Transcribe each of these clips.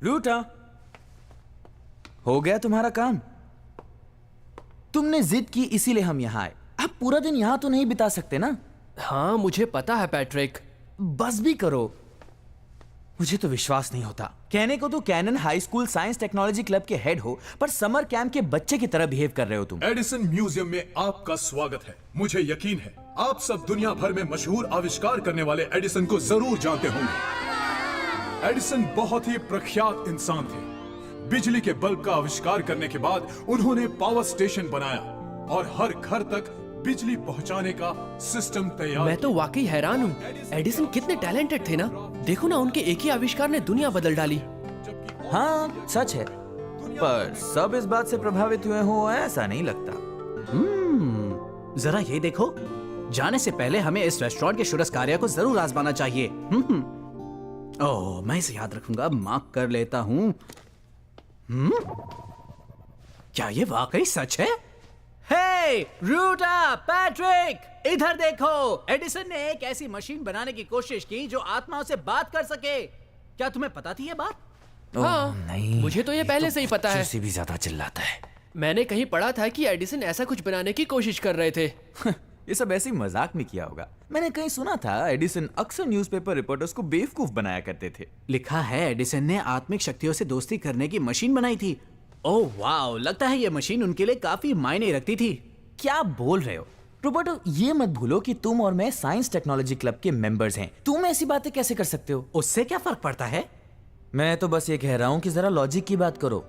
रूटा, हो गया तुम्हारा काम? तुमने जिद की इसीलिए हम यहाँ आए। आप पूरा दिन यहाँ तो नहीं बिता सकते ना? हाँ मुझे पता है पैट्रिक। बस भी करो। मुझे तो विश्वास नहीं होता। कहने को तो Cannon high school science technology club के हेड हो, पर समर कैंप के बच्चे की तरह बिहेव कर रहे हो तुम। एडिसन म्यूजियम में आपका स्वागत है। मुझे यकीन है आप सब दुनिया भर में मशहूर आविष्कार करने वाले एडिसन को जरूर जानते होंगे। एडिसन बहुत ही प्रख्यात इंसान थे। बिजली के बल्ब का आविष्कार करने के बाद उन्होंने पावर स्टेशन बनाया और हर घर तक बिजली पहुंचाने का सिस्टम तैयार। मैं तो वाकई हैरान हूँ। एडिसन कितने टैलेंटेड थे ना। देखो ना, उनके एक ही आविष्कार ने दुनिया बदल डाली। हाँ सच है, पर सब इस बात से प्रभावित हुए हो ऐसा नहीं लगता। जरा ये देखो, जाने से पहले हमें इस रेस्टोरेंट के शुरस कार्य को जरूर आजमाना चाहिए। ओह, मैं इसे याद रखूंगा, मार्क कर लेता हूँ। क्या ये वाकई सच है? हे रूटा, पैट्रिक, इधर देखो। एडिसन ने एक ऐसी मशीन बनाने की कोशिश की जो आत्माओं से बात कर सके। क्या तुम्हें पता थी ये बात? हाँ, नहीं, मुझे तो ये पहले से ही पता है। भी ज्यादा चिल्लाता है। मैंने कहीं पढ़ा था कि एडिसन ऐसा कुछ बनाने की कोशिश कर रहे थे। ये सब ऐसे ही मजाक में किया होगा। मैंने कहीं सुना था एडिसन अक्सर न्यूज़पेपर रिपोर्टर्स को बेवकूफ बनाया करते थे। लिखा है एडिसन ने आत्मिक शक्तियों से दोस्ती करने की मशीन बनाई थी। ओह वाओ, लगता है ये मशीन उनके लिए काफी मायने रखती थी। क्या बोल रहे हो रोबर्टो? ये मत भूलो कि तुम और मैं साइंस टेक्नोलॉजी क्लब के मेंबर्स हैं। तुम ऐसी बातें कैसे कर सकते हो? उससे क्या फर्क पड़ता है? मैं तो बस ये कह रहा हूं कि जरा लॉजिक की बात करो।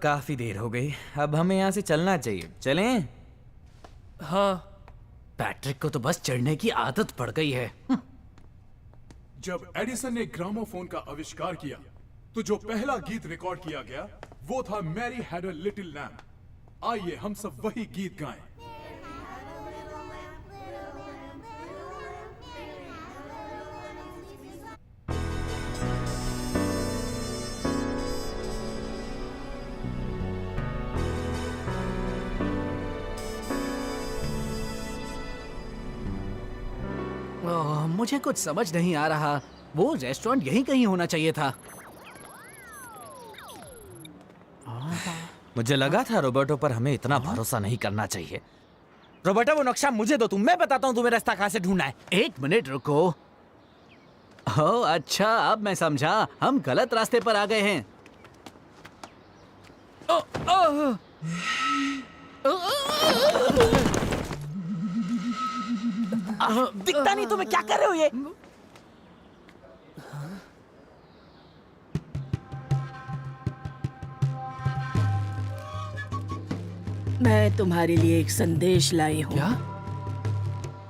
काफी देर हो गई, अब हमें यहाँ से चलना चाहिए। चलें? हाँ, पैट्रिक को तो बस चढ़ने की आदत पड़ गई है। जब एडिसन ने ग्रामोफोन का आविष्कार किया तो जो पहला गीत रिकॉर्ड किया गया वो था Mary had a little lamb. आइए हम सब वही गीत गाएं। मुझे कुछ समझ नहीं आ रहा। वो रेस्टोरेंट यहीं कहीं होना चाहिए था। मुझे लगा था रोबर्टो, पर हमें इतना भरोसा नहीं करना चाहिए। रोबर्टो, वो नक्शा मुझे दो, मैं बताता हूँ तुम्हें रास्ता कहाँ से ढूंढना है। एक मिनट रुको। ओह अच्छा, अब मैं समझा, हम गलत रास्ते पर आ गए हैं। दिखता नहीं तुम्हें? क्या कर रहे हो ये? मैं तुम्हारे लिए एक संदेश लाई हूँ। क्या?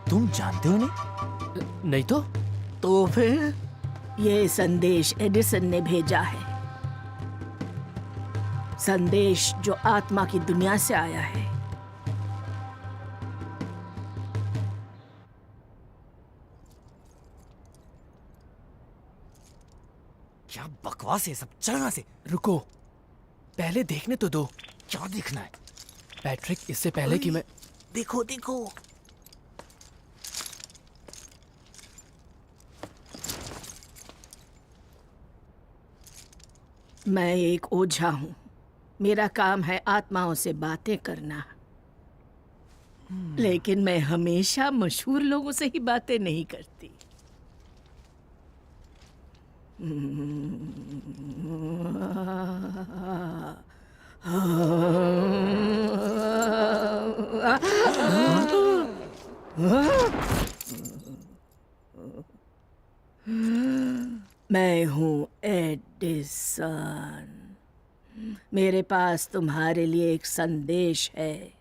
तुम जानते हो नहीं? नहीं तो? तो फिर ये संदेश एडिसन ने भेजा है। संदेश जो आत्मा की दुनिया से आया है। क्या बकवास है सब, चलना से। रुको, पहले देखने तो दो। क्या देखना है? पैट्रिक, इससे पहले कि मैं... देखो देखो। मैं एक ओझा हूँ। मेरा काम है आत्माओं से बातें करना। लेकिन मैं हमेशा मशहूर लोगों से ही बातें नहीं करती। मैं हूँ एडिसन। मेरे पास तुम्हारे लिए एक संदेश है।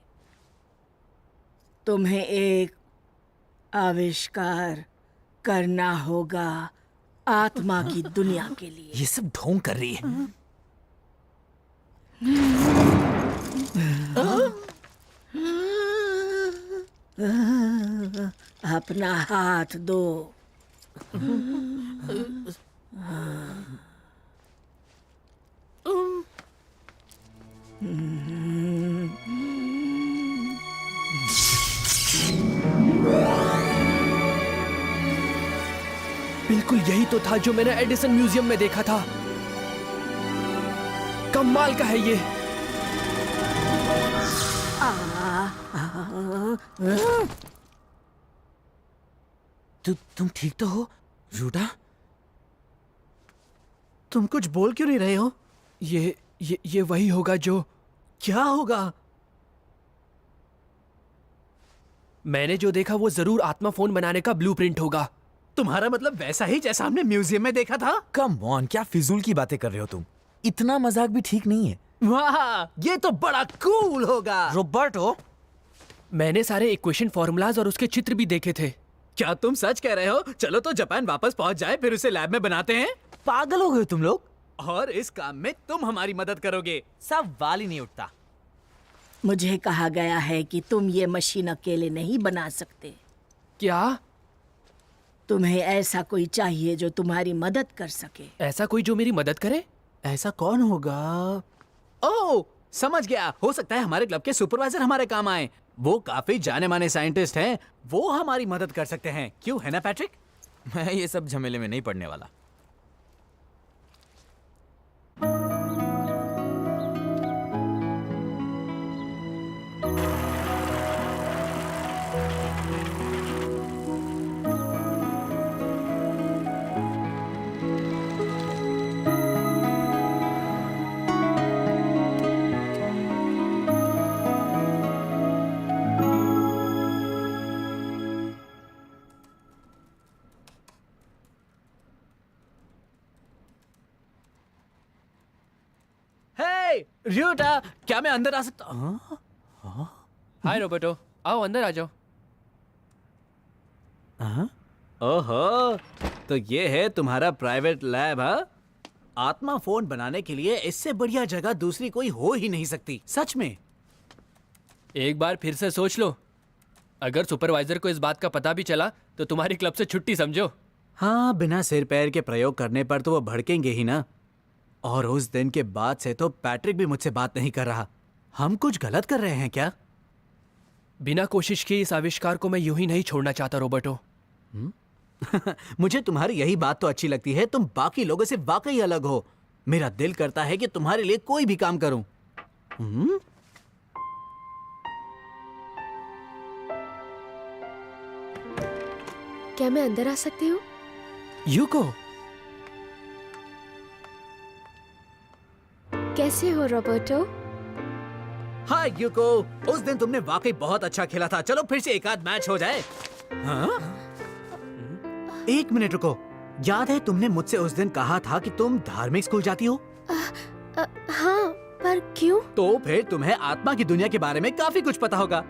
तुम्हें एक आविष्कार करना होगा आत्मा की दुनिया के लिए। ये सब ढोंग कर रही है। अपना हाथ दो। बिल्कुल यही तो था जो मैंने एडिसन म्यूजियम में देखा था। कमाल का है ये। तुम ठीक तो हो रूटा? तुम कुछ बोल क्यों नहीं रहे हो? ये वही होगा जो क्या होगा? मैंने जो देखा वो जरूर आत्मा फोन बनाने का ब्लूप्रिंट होगा। तुम्हारा मतलब वैसा ही जैसा हमने म्यूजियम में देखा था? कम ऑन, क्या फिजूल की बातें कर रहे हो तुम? इतना मजाक भी ठीक नहीं है। वाह, ये तो बड़ा कूल होगा। रोबर्टो, मैंने सारे इक्वेशन फॉर्मूलाज और उसके चित्र भी देखे थे। क्या तुम सच कह रहे हो? चलो तो जापान वापस पहुंच जाए, फिर उसे लैब में बनाते हैं। पागल हो गए तुम लोग? और इस काम में तुम हमारी मदद करोगे। सवाल ही नहीं उठता। मुझे कहा गया है कि तुम ये मशीन अकेले नहीं बना सकते। क्या? तुम्हें ऐसा कोई चाहिए जो तुम्हारी मदद कर सके। ऐसा कोई जो मेरी मदद करे? ऐसा कौन होगा? ओह, समझ गया। हो सकता है हमारे क्लब के सुपरवाइजर हमारे काम आए। वो काफी जाने माने साइंटिस्ट हैं। वो हमारी मदद कर सकते हैं। क्यों, है ना पैट्रिक? मैं ये सब झमेले में नहीं पड़ने वाला। हे र्यूटा, क्या मैं अंदर आ सकता हूँ? हाय रोबर्टो, आओ अंदर आ जाओ। ओहो, तो ये है तुम्हारा प्राइवेट लैब? हाँ, आत्मा फोन बनाने के लिए इससे बढ़िया जगह दूसरी कोई हो ही नहीं सकती। सच में। एक बार फिर से सोच लो, अगर सुपरवाइजर को इस बात का पता भी चला तो तुम्हारी क्लब से छुट्टी समझो। हाँ, बिना सिर पैर के प्रयोग करने पर तो वो भड़केंगे ही ना। और उस दिन के बाद से तो पैट्रिक भी मुझसे बात नहीं कर रहा। हम कुछ गलत कर रहे हैं क्या? बिना कोशिश किए इस आविष्कार को मैं यूं ही नहीं छोड़ना चाहता रोबर्टो। मुझे तुम्हारी यही बात तो अच्छी लगती है। तुम बाकी लोगों से वाकई अलग हो। मेरा दिल करता है कि तुम्हारे लिए कोई भी काम करूं। क्या मैं अंदर आ सकती हूँ? यूको, कैसे हो रॉबर्टो? हाय यूको, उस दिन तुमने वाकई बहुत अच्छा खेला था। चलो फिर से एक आध मैच हो जाए। हाँ? एक मिनट रुको। याद है तुमने मुझसे उस दिन कहा था कि तुम धार्मिक स्कूल जाती हो? हाँ, पर क्यों? तो फिर तुम्हें आत्मा की दुनिया के बारे में काफी कुछ पता होगा।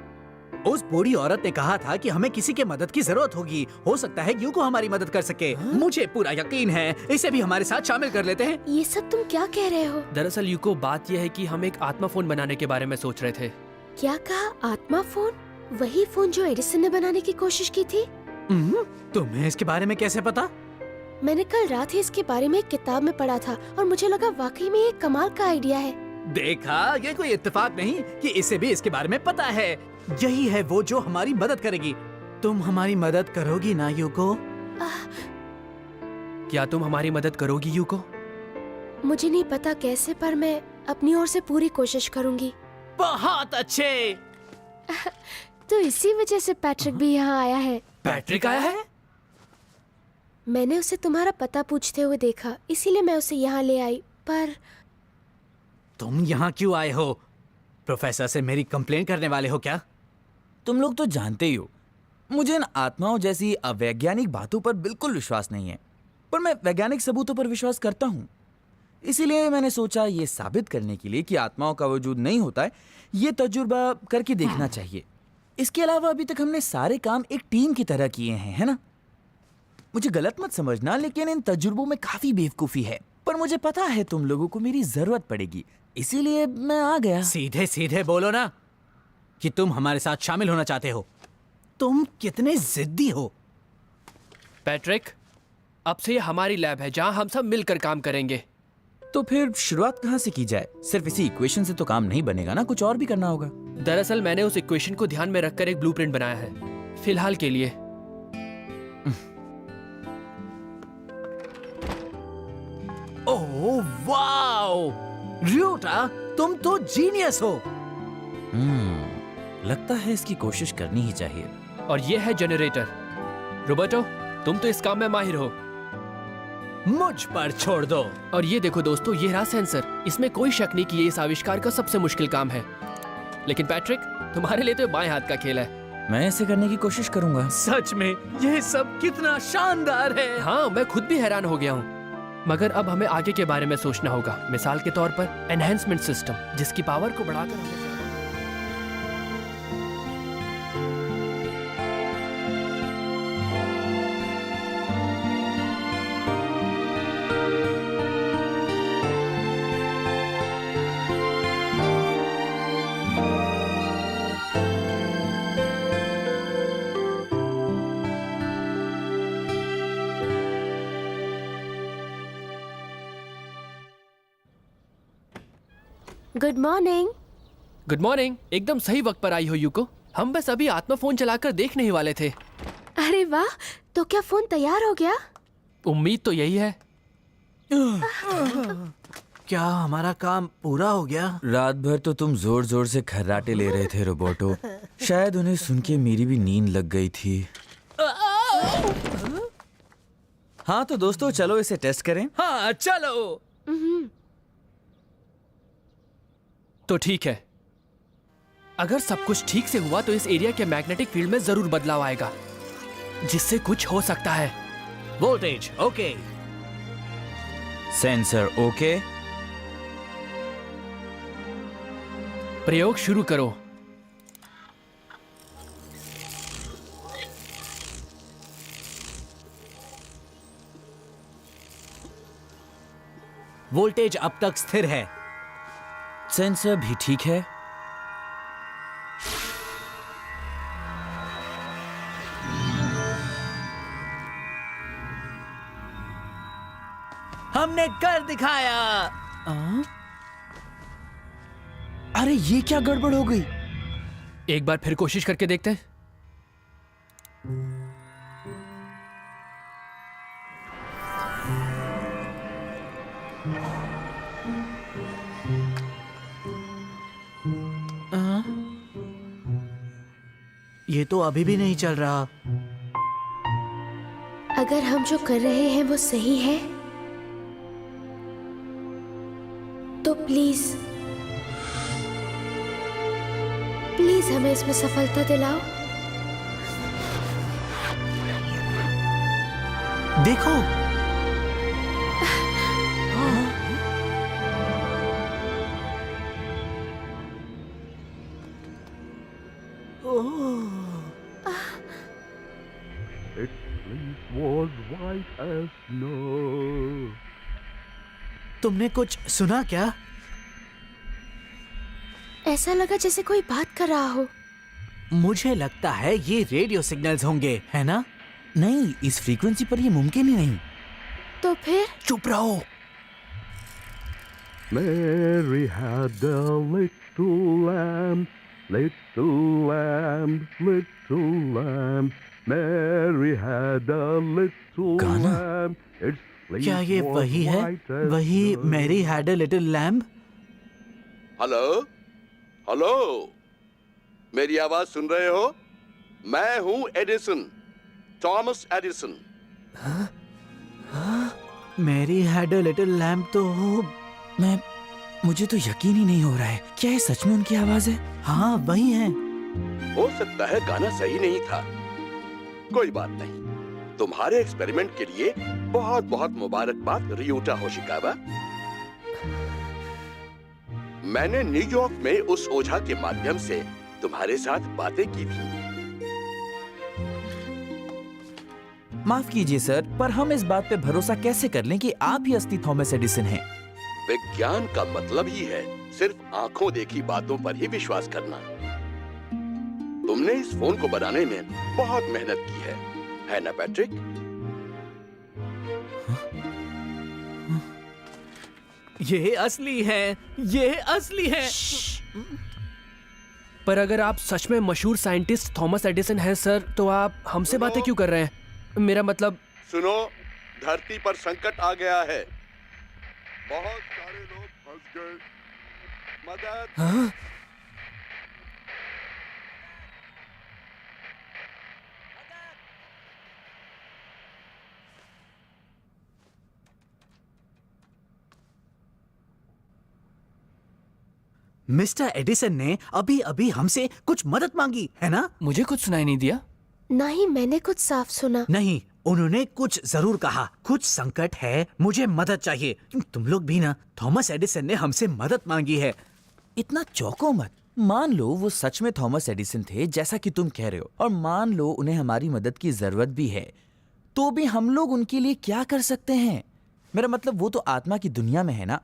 उस बूढ़ी औरत ने कहा था कि हमें किसी के मदद की जरूरत होगी। हो सकता है यूको हमारी मदद कर सके। मुझे पूरा यकीन है। इसे भी हमारे साथ शामिल कर लेते हैं। ये सब तुम क्या कह रहे हो? दरअसल यूको, बात यह है कि हम एक आत्मा फोन बनाने के बारे में सोच रहे थे। क्या कहा? आत्मा फोन? वही फोन जो एडिसन ने बनाने की कोशिश की थी? तुम्हें इसके बारे में कैसे पता? मैंने कल रात ही इसके बारे में एक किताब में पढ़ा था और मुझे लगा वाकई में ये कमाल का आइडिया है। देखा, ये कोई इत्तेफाक नहीं कि इसे भी इसके बारे में पता है। यही है वो जो हमारी मदद करेगी। तुम हमारी मदद करोगी ना यूको? क्या तुम हमारी मदद करोगी यूको? मुझे नहीं पता कैसे, पर मैं अपनी ओर से पूरी कोशिश करूंगी। बहुत अच्छे। तो इसी वजह से पैट्रिक भी यहाँ आया है। पैट्रिक आया है? मैंने उसे तुम्हारा पता पूछते हुए देखा, इसीलिए मैं उसे यहाँ ले आई। पर तुम यहाँ क्यों आए हो? प्रोफेसर से मेरी कंप्लेंट करने वाले हो क्या? तुम लोग तो जानते ही हो, मुझे इन आत्माओं जैसी अवैज्ञानिक बातों पर बिल्कुल विश्वास नहीं है। पर मैं वैज्ञानिक सबूतों पर विश्वास करता हूँ। इसीलिए मैंने सोचा ये साबित करने के लिए कि आत्माओं का वजूद नहीं होता है, ये तजुर्बा करके देखना चाहिए। इसके अलावा अभी तक हमने सारे काम एक टीम की तरह किए हैं, है ना? मुझे गलत मत समझना, लेकिन इन तजुर्बों में काफी बेवकूफी है। पर मुझे पता है तुम लोगों को मेरी जरूरत पड़ेगी, इसीलिए मैं आ गया। सीधे सीधे बोलो ना कि तुम हमारे साथ शामिल होना चाहते हो। तुम कितने जिद्दी हो। पैट्रिक, अब से ये हमारी लैब है जहां हम सब मिलकर काम करेंगे। तो फिर शुरुआत कहाँ से की जाए? सिर्फ इसी इक्वेशन से तो काम नहीं बनेगा ना, कुछ और भी करना होगा। दरअसल मैंने उस इक्वेशन को ध्यान में रखकर एक ब्लूप्रिंट बनाया है, फिलहाल के लिए। ओह वाओ, र्यूटा तुम तो जीनियस हो। लगता है इसकी कोशिश करनी ही चाहिए। और ये है जनरेटर। रोबर्टो, तुम तो इस काम में माहिर हो। मुझ पर छोड़ दो। और ये देखो दोस्तों, ये रहा सेंसर। इसमें कोई शक नहीं कि ये इस आविष्कार का सबसे मुश्किल काम है। लेकिन पैट्रिक, तुम्हारे लिए तो बाएं हाथ का खेल है। मैं इसे करने की कोशिश करूंगा। सच में यह सब कितना शानदार है। हाँ, मैं खुद भी हैरान हो गया हूँ। मगर अब हमें आगे के बारे में सोचना होगा। मिसाल के तौर पर एनहेंसमेंट सिस्टम, जिसकी पावर को बढ़ाकर हमें गुड मॉर्निंग। Good morning. एकदम सही वक्त पर आई हो यूको। हम बस अभी आत्मा फोन चलाकर देखने ही वाले थे। अरे वाह, तो क्या फोन तैयार हो गया? उम्मीद तो यही है। क्या हमारा काम पूरा हो गया? रात भर तो तुम जोर जोर से खर्राटे ले रहे थे रोबोटो। शायद उन्हें सुन के मेरी भी नींद लग गई थी। हाँ तो दोस्तों, चलो इसे टेस्ट करें। हाँ चलो। तो ठीक है, अगर सब कुछ ठीक से हुआ तो इस एरिया के मैग्नेटिक फील्ड में जरूर बदलाव आएगा, जिससे कुछ हो सकता है। वोल्टेज ओके, सेंसर ओके, प्रयोग शुरू करो। वोल्टेज अब तक स्थिर है। सेंसर भी ठीक है। हमने कर दिखाया। अरे ये क्या गड़बड़ हो गई? एक बार फिर कोशिश करके देखते हैं। ये तो अभी भी नहीं चल रहा। अगर हम जो कर रहे हैं वो सही है तो प्लीज प्लीज हमें इसमें सफलता दिलाओ। देखो, तुमने कुछ सुना क्या? ऐसा लगा जैसे कोई बात कर रहा हो। मुझे लगता है ये रेडियो सिग्नल्स होंगे, है ना? नहीं, इस फ्रीक्वेंसी पर ये मुमकिन ही नहीं। तो फिर चुप रहो। Mary had a little lamb, little lamb, little lamb. Mary had a little गाना? lamb. Its sleep क्या ये was वही है? white as वही snow. Mary had a little lamb? Hello hello, मेरी आवाज सुन रहे हो? मैं हूं Edison, Thomas Edison. Mary had a little lamb तो मुझे तो यकीन ही नहीं हो रहा है। क्या ये सच में उनकी आवाज है? हाँ वही है। हो सकता है गाना सही नहीं था। कोई बात नहीं, तुम्हारे एक्सपेरिमेंट के लिए बहुत बहुत मुबारकबाद रियूटा होशिकावा। मैंने न्यूयॉर्क में उस ओझा के माध्यम से तुम्हारे साथ बातें की थी। माफ कीजिए सर, पर हम इस बात पे भरोसा कैसे कर लें कि आप ही असली थॉमस एडिसन हैं? विज्ञान का मतलब ही है सिर्फ आंखों देखी बातों पर ही विश्वास करना। तुमने इस फोन को बनाने में बहुत मेहनत की है ना पैट्रिक? ये असली है, ये असली है। पर अगर आप सच में मशहूर साइंटिस्ट थॉमस एडिसन हैं सर, तो आप हमसे बातें क्यों कर रहे हैं? मेरा मतलब सुनो, धरती पर संकट आ गया है, बहुत सारे लोग फंस गए, मदद। हाँ? मिस्टर एडिसन ने अभी अभी हमसे कुछ मदद मांगी है ना? मुझे कुछ सुनाई नहीं दिया। नहीं, मैंने कुछ साफ सुना। नहीं, उन्होंने कुछ जरूर कहा। कुछ संकट है, मुझे मदद चाहिए। तुम लोग भी ना, थॉमस एडिसन ने हमसे मदद मांगी है। इतना चौंको मत। मान लो वो सच में थॉमस एडिसन थे जैसा कि तुम कह रहे हो, और मान लो उन्हें हमारी मदद की जरूरत भी है, तो भी हम लोग उनके लिए क्या कर सकते हैं? मेरा मतलब वो तो आत्मा की दुनिया में है ना,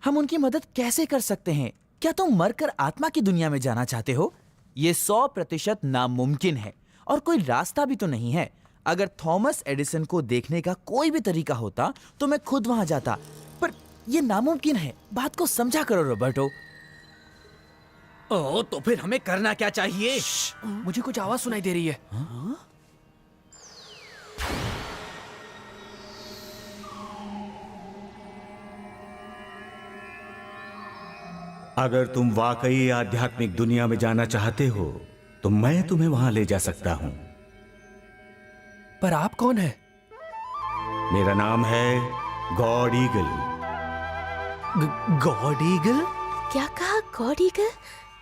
हम उनकी मदद कैसे कर सकते हैं? क्या तुम मरकर आत्मा की दुनिया में जाना चाहते हो? ये 100% नामुमकिन है, और कोई रास्ता भी तो नहीं है। अगर थॉमस एडिसन को देखने का कोई भी तरीका होता तो मैं खुद वहां जाता, पर यह नामुमकिन है। बात को समझा करो रॉबर्टो। ओह, तो फिर हमें करना क्या चाहिए? मुझे कुछ आवाज सुनाई दे रही है। अगर तुम वाकई आध्यात्मिक दुनिया में जाना चाहते हो तो मैं तुम्हें वहां ले जा सकता हूं। पर आप कौन हैं? मेरा नाम है गॉड ईगल। God eagle? क्या कहा? God eagle?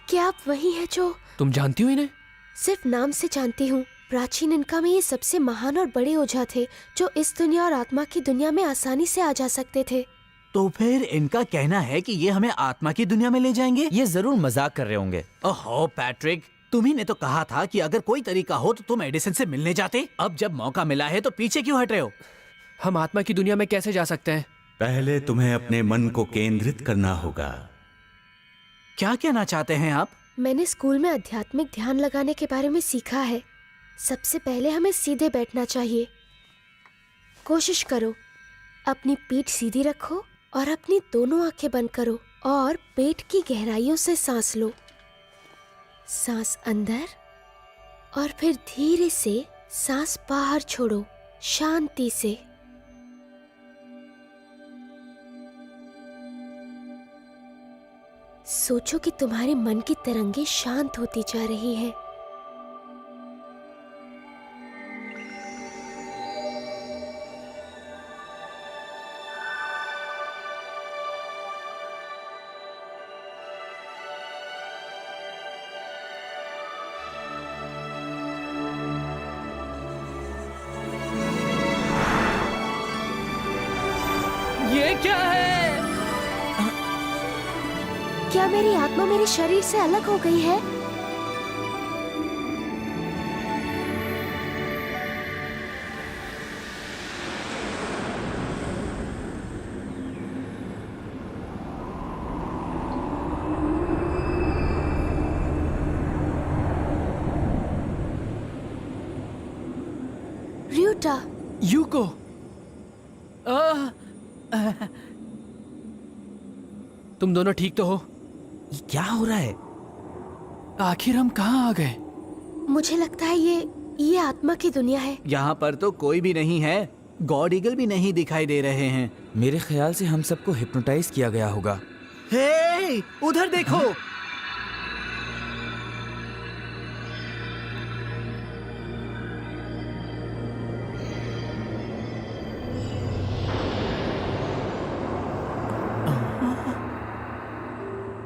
क्या आप वही हैं जो? तुम जानती हो इन्हें? सिर्फ नाम से जानती हूँ। प्राचीन इनका में ये सबसे महान और बड़े ओझा थे जो इस दुनिया और आत्मा की दुनिया में आसानी से आ जा सकते थे। तो फिर इनका कहना है कि ये हमें आत्मा की दुनिया में ले जाएंगे? ये जरूर मजाक कर रहे होंगे। ओहो पैट्रिक, तुम्ही ने तो कहा था कि अगर कोई तरीका हो तो तुम एडिसन से मिलने जाते। अब जब मौका मिला है तो पीछे क्यों हट रहे हो? हम आत्मा की दुनिया में कैसे जा सकते हैं? पहले तुम्हें अपने मन को केंद्रित करना होगा। क्या कहना चाहते हैं आप? मैंने स्कूल में आध्यात्मिक ध्यान लगाने के बारे में सीखा है। सबसे पहले हमें सीधे बैठना चाहिए। कोशिश करो, अपनी पीठ सीधी रखो और अपनी दोनों आंखें बंद करो और पेट की गहराइयों से सांस लो। सांस अंदर और फिर धीरे से सांस बाहर छोड़ो, शांति से। सोचो कि तुम्हारे मन की तरंगें शांत होती जा रही हैं। ये क्या है? क्या मेरी आत्मा मेरे शरीर से अलग हो गई है? रियूटा, यूको। तुम दोनों ठीक तो हो? ये क्या हो रहा है? आखिर हम कहाँ आ गए? मुझे लगता है ये आत्मा की दुनिया है। यहाँ पर तो कोई भी नहीं है। गॉड ईगल भी नहीं दिखाई दे रहे हैं। मेरे ख्याल से हम सबको हिप्नोटाइज किया गया होगा। हे, उधर देखो।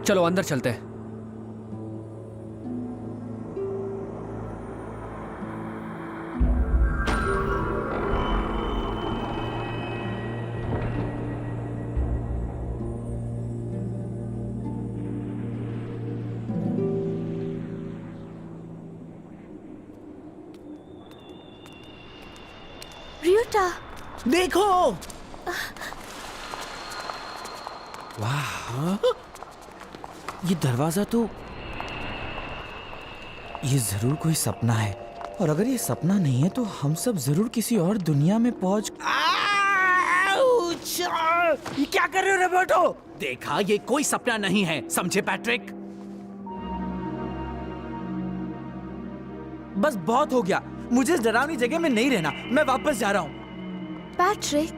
चलो अंदर चलते हैं। रियूटा, देखो। वाह, ये दरवाजा तो, ये जरूर कोई सपना है, और अगर ये सपना नहीं है तो हम सब जरूर किसी और दुनिया में पहुंच। ये क्या कर रहे हो रोबोटो? देखा, ये कोई सपना नहीं है, समझे पैट्रिक? बस बहुत हो गया, मुझे इस डरावनी जगह में नहीं रहना, मैं वापस जा रहा हूँ। पैट्रिक,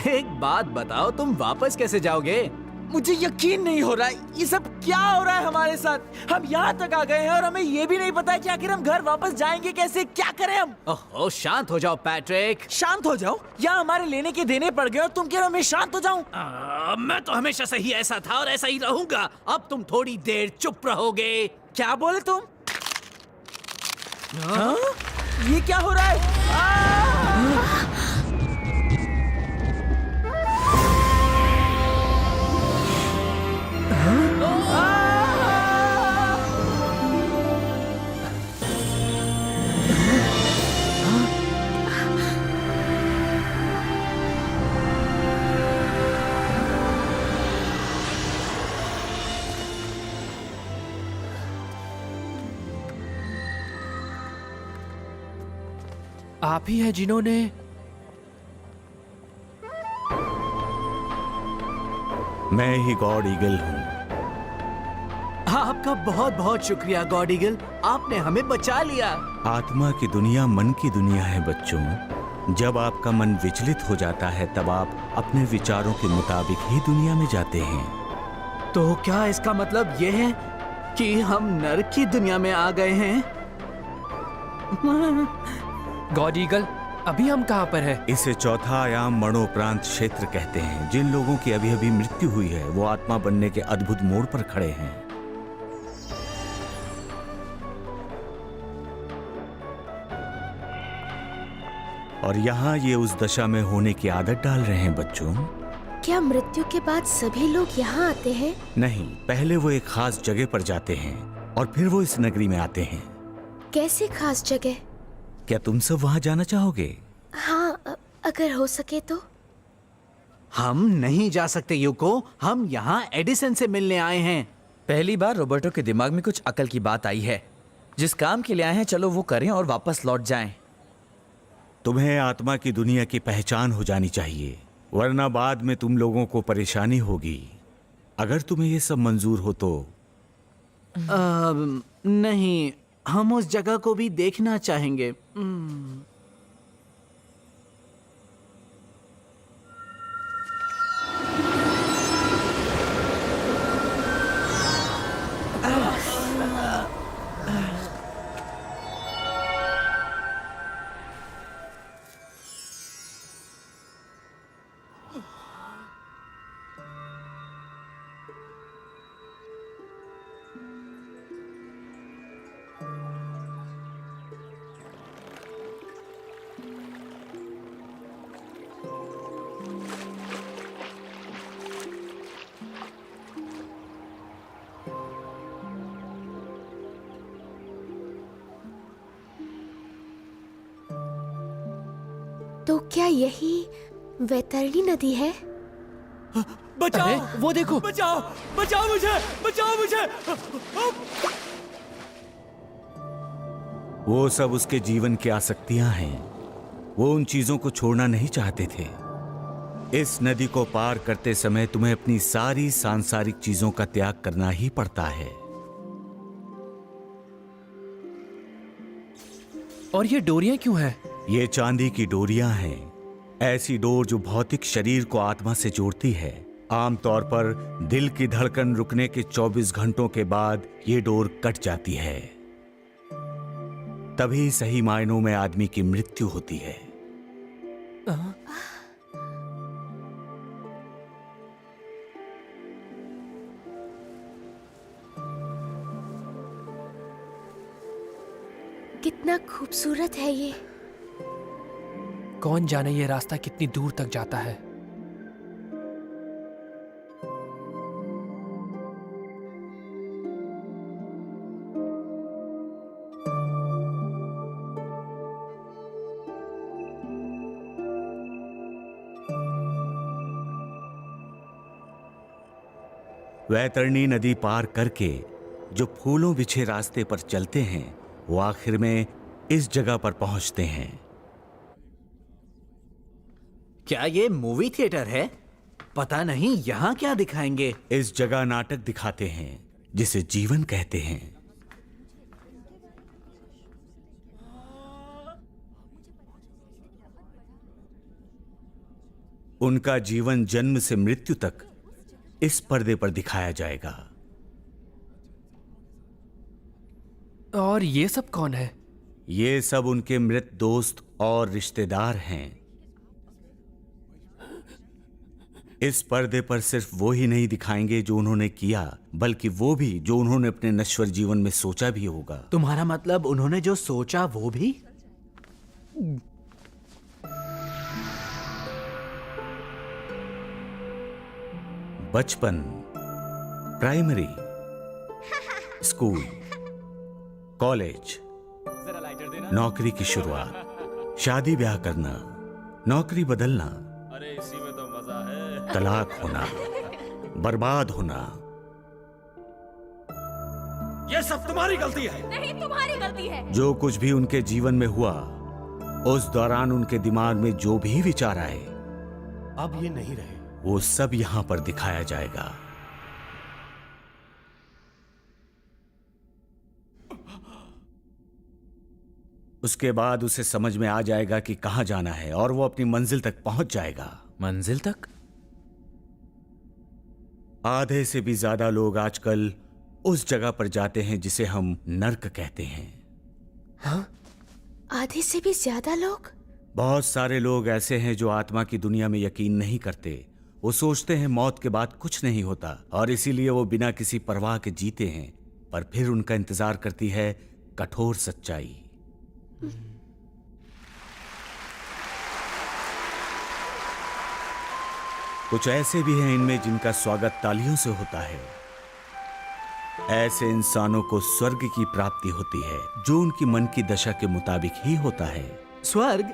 एक बात बताओ, तुम वापस कैसे जाओगे? मुझे यकीन नहीं हो रहा है, ये सब क्या हो रहा है हमारे साथ? हम यहाँ तक आ गए हैं और हमें ये भी नहीं पता है कि आखिर हम घर वापस जाएंगे कैसे, क्या करें हम? ओहो, शांत हो जाओ पैट्रिक। शांत हो जाओ? या हमारे लेने के देने पड़ गए और तुम कह रहे हो मैं शांत हो जाऊं? मैं तो हमेशा से ही ऐसा था और ऐसा ही रहूंगा। अब तुम थोड़ी देर चुप रहोगे। क्या बोले तुम? हाँ? ये क्या हो रहा है? आप ही हैं जिन्होंने मैं ही गॉड ईगल हूँ। आपका बहुत बहुत शुक्रिया गॉड ईगल, आपने हमें बचा लिया। आत्मा की दुनिया मन की दुनिया है बच्चों। जब आपका मन विचलित हो जाता है तब आप अपने विचारों के मुताबिक ही दुनिया में जाते हैं। तो क्या इसका मतलब ये है कि हम नरक की दुनिया में आ गए हैं? गॉड ईगल, अभी हम कहाँ पर हैं? इसे चौथा आयाम मरणोपरांत क्षेत्र कहते हैं। जिन लोगों की अभी अभी मृत्यु हुई है वो आत्मा बनने के अद्भुत मोड़ पर खड़े हैं। और यहाँ ये उस दशा में होने की आदत डाल रहे हैं बच्चों। क्या मृत्यु के बाद सभी लोग यहाँ आते हैं? नहीं, पहले वो एक खास जगह पर जाते हैं और फिर वो इस नगरी में आते हैं। कैसी खास जगह? क्या तुम सब वहाँ जाना चाहोगे? हाँ, अगर हो सके तो। हम नहीं जा सकते यूको, हम यहाँ एडिसन से मिलने आए हैं। पहली बार रोबोटो के दिमाग में कुछ अकल की बात आई है। जिस काम के लिए आए हैं चलो वो करें और वापस लौट जाएं। तुम्हें आत्मा की दुनिया की पहचान हो जानी चाहिए, वरना बाद में तुम लोगों को परेशानी होगी। अगर तुम्हें ये सब मंजूर हो तो। नहीं, हम उस जगह को भी देखना चाहेंगे। तो क्या यही वैतरणी नदी है? बचाओ, वो देखो, बचाओ, बचाओ मुझे, बचाओ मुझे। वो सब उसके जीवन की आसक्तियां हैं। वो उन चीजों को छोड़ना नहीं चाहते थे। इस नदी को पार करते समय तुम्हें अपनी सारी सांसारिक चीजों का त्याग करना ही पड़ता है। और ये डोरियां क्यों हैं? ये चांदी की डोरियां हैं, ऐसी डोर जो भौतिक शरीर को आत्मा से जोड़ती है। आमतौर पर दिल की धड़कन रुकने के 24 घंटों के बाद ये डोर कट जाती है, तभी सही मायनों में आदमी की मृत्यु होती है। कितना खूबसूरत है ये। कौन जाने ये रास्ता कितनी दूर तक जाता है। वैतरणी नदी पार करके जो फूलों बिछे रास्ते पर चलते हैं वो आखिर में इस जगह पर पहुंचते हैं। क्या ये मूवी थिएटर है? पता नहीं यहाँ क्या दिखाएंगे। इस जगह नाटक दिखाते हैं जिसे जीवन कहते हैं। उनका जीवन जन्म से मृत्यु तक इस पर्दे पर दिखाया जाएगा। और ये सब कौन है? ये सब उनके मृत दोस्त और रिश्तेदार हैं। इस पर्दे पर सिर्फ वो ही नहीं दिखाएंगे जो उन्होंने किया, बल्कि वो भी जो उन्होंने अपने नश्वर जीवन में सोचा भी होगा। तुम्हारा मतलब उन्होंने जो सोचा वो भी? बचपन, प्राइमरी, स्कूल, कॉलेज, नौकरी की शुरुआत, शादी ब्याह करना, नौकरी बदलना, तलाक होना, बर्बाद होना। ये सब तुम्हारी गलती है। नहीं, तुम्हारी गलती है। जो कुछ भी उनके जीवन में हुआ, उस दौरान उनके दिमाग में जो भी विचार आए, अब ये नहीं रहे। वो सब यहां पर दिखाया जाएगा। उसके बाद उसे समझ में आ जाएगा कि कहां जाना है और वो अपनी मंजिल तक पहुंच जाएगा। मंजिल तक? आधे से भी ज्यादा लोग आजकल उस जगह पर जाते हैं जिसे हम नर्क कहते हैं। हाँ? आधे से भी ज्यादा लोग? बहुत सारे लोग ऐसे हैं जो आत्मा की दुनिया में यकीन नहीं करते। वो सोचते हैं मौत के बाद कुछ नहीं होता और इसीलिए वो बिना किसी परवाह के जीते हैं, पर फिर उनका इंतजार करती है कठोर सच्चाई। कुछ ऐसे भी हैं इनमें जिनका स्वागत तालियों से होता है। ऐसे इंसानों को स्वर्ग की प्राप्ति होती है जो उनकी मन की दशा के मुताबिक ही होता है। स्वर्ग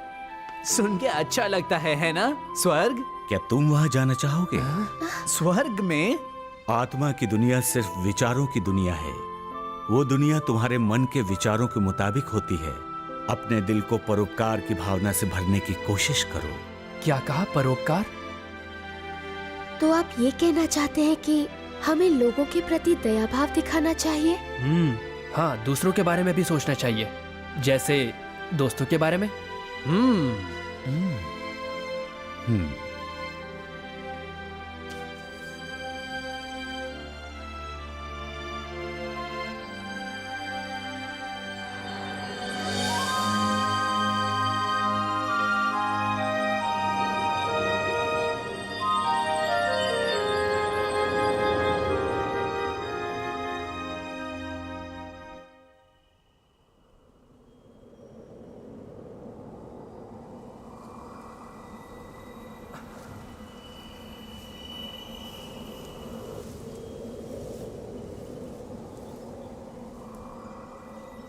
सुन के अच्छा लगता है ना? स्वर्ग? क्या तुम वहां जाना चाहोगे? स्वर्ग में आत्मा की दुनिया सिर्फ विचारों की दुनिया है। वो दुनिया तुम्हारे मन के विचारों के मुताबिक होती है। अपने दिल को परोपकार की भावना से भरने की कोशिश करो। क्या कहा? परोपकार? तो आप ये कहना चाहते हैं कि हमें लोगों के प्रति दया भाव दिखाना चाहिए? हाँ, दूसरों के बारे में भी सोचना चाहिए, जैसे दोस्तों के बारे में।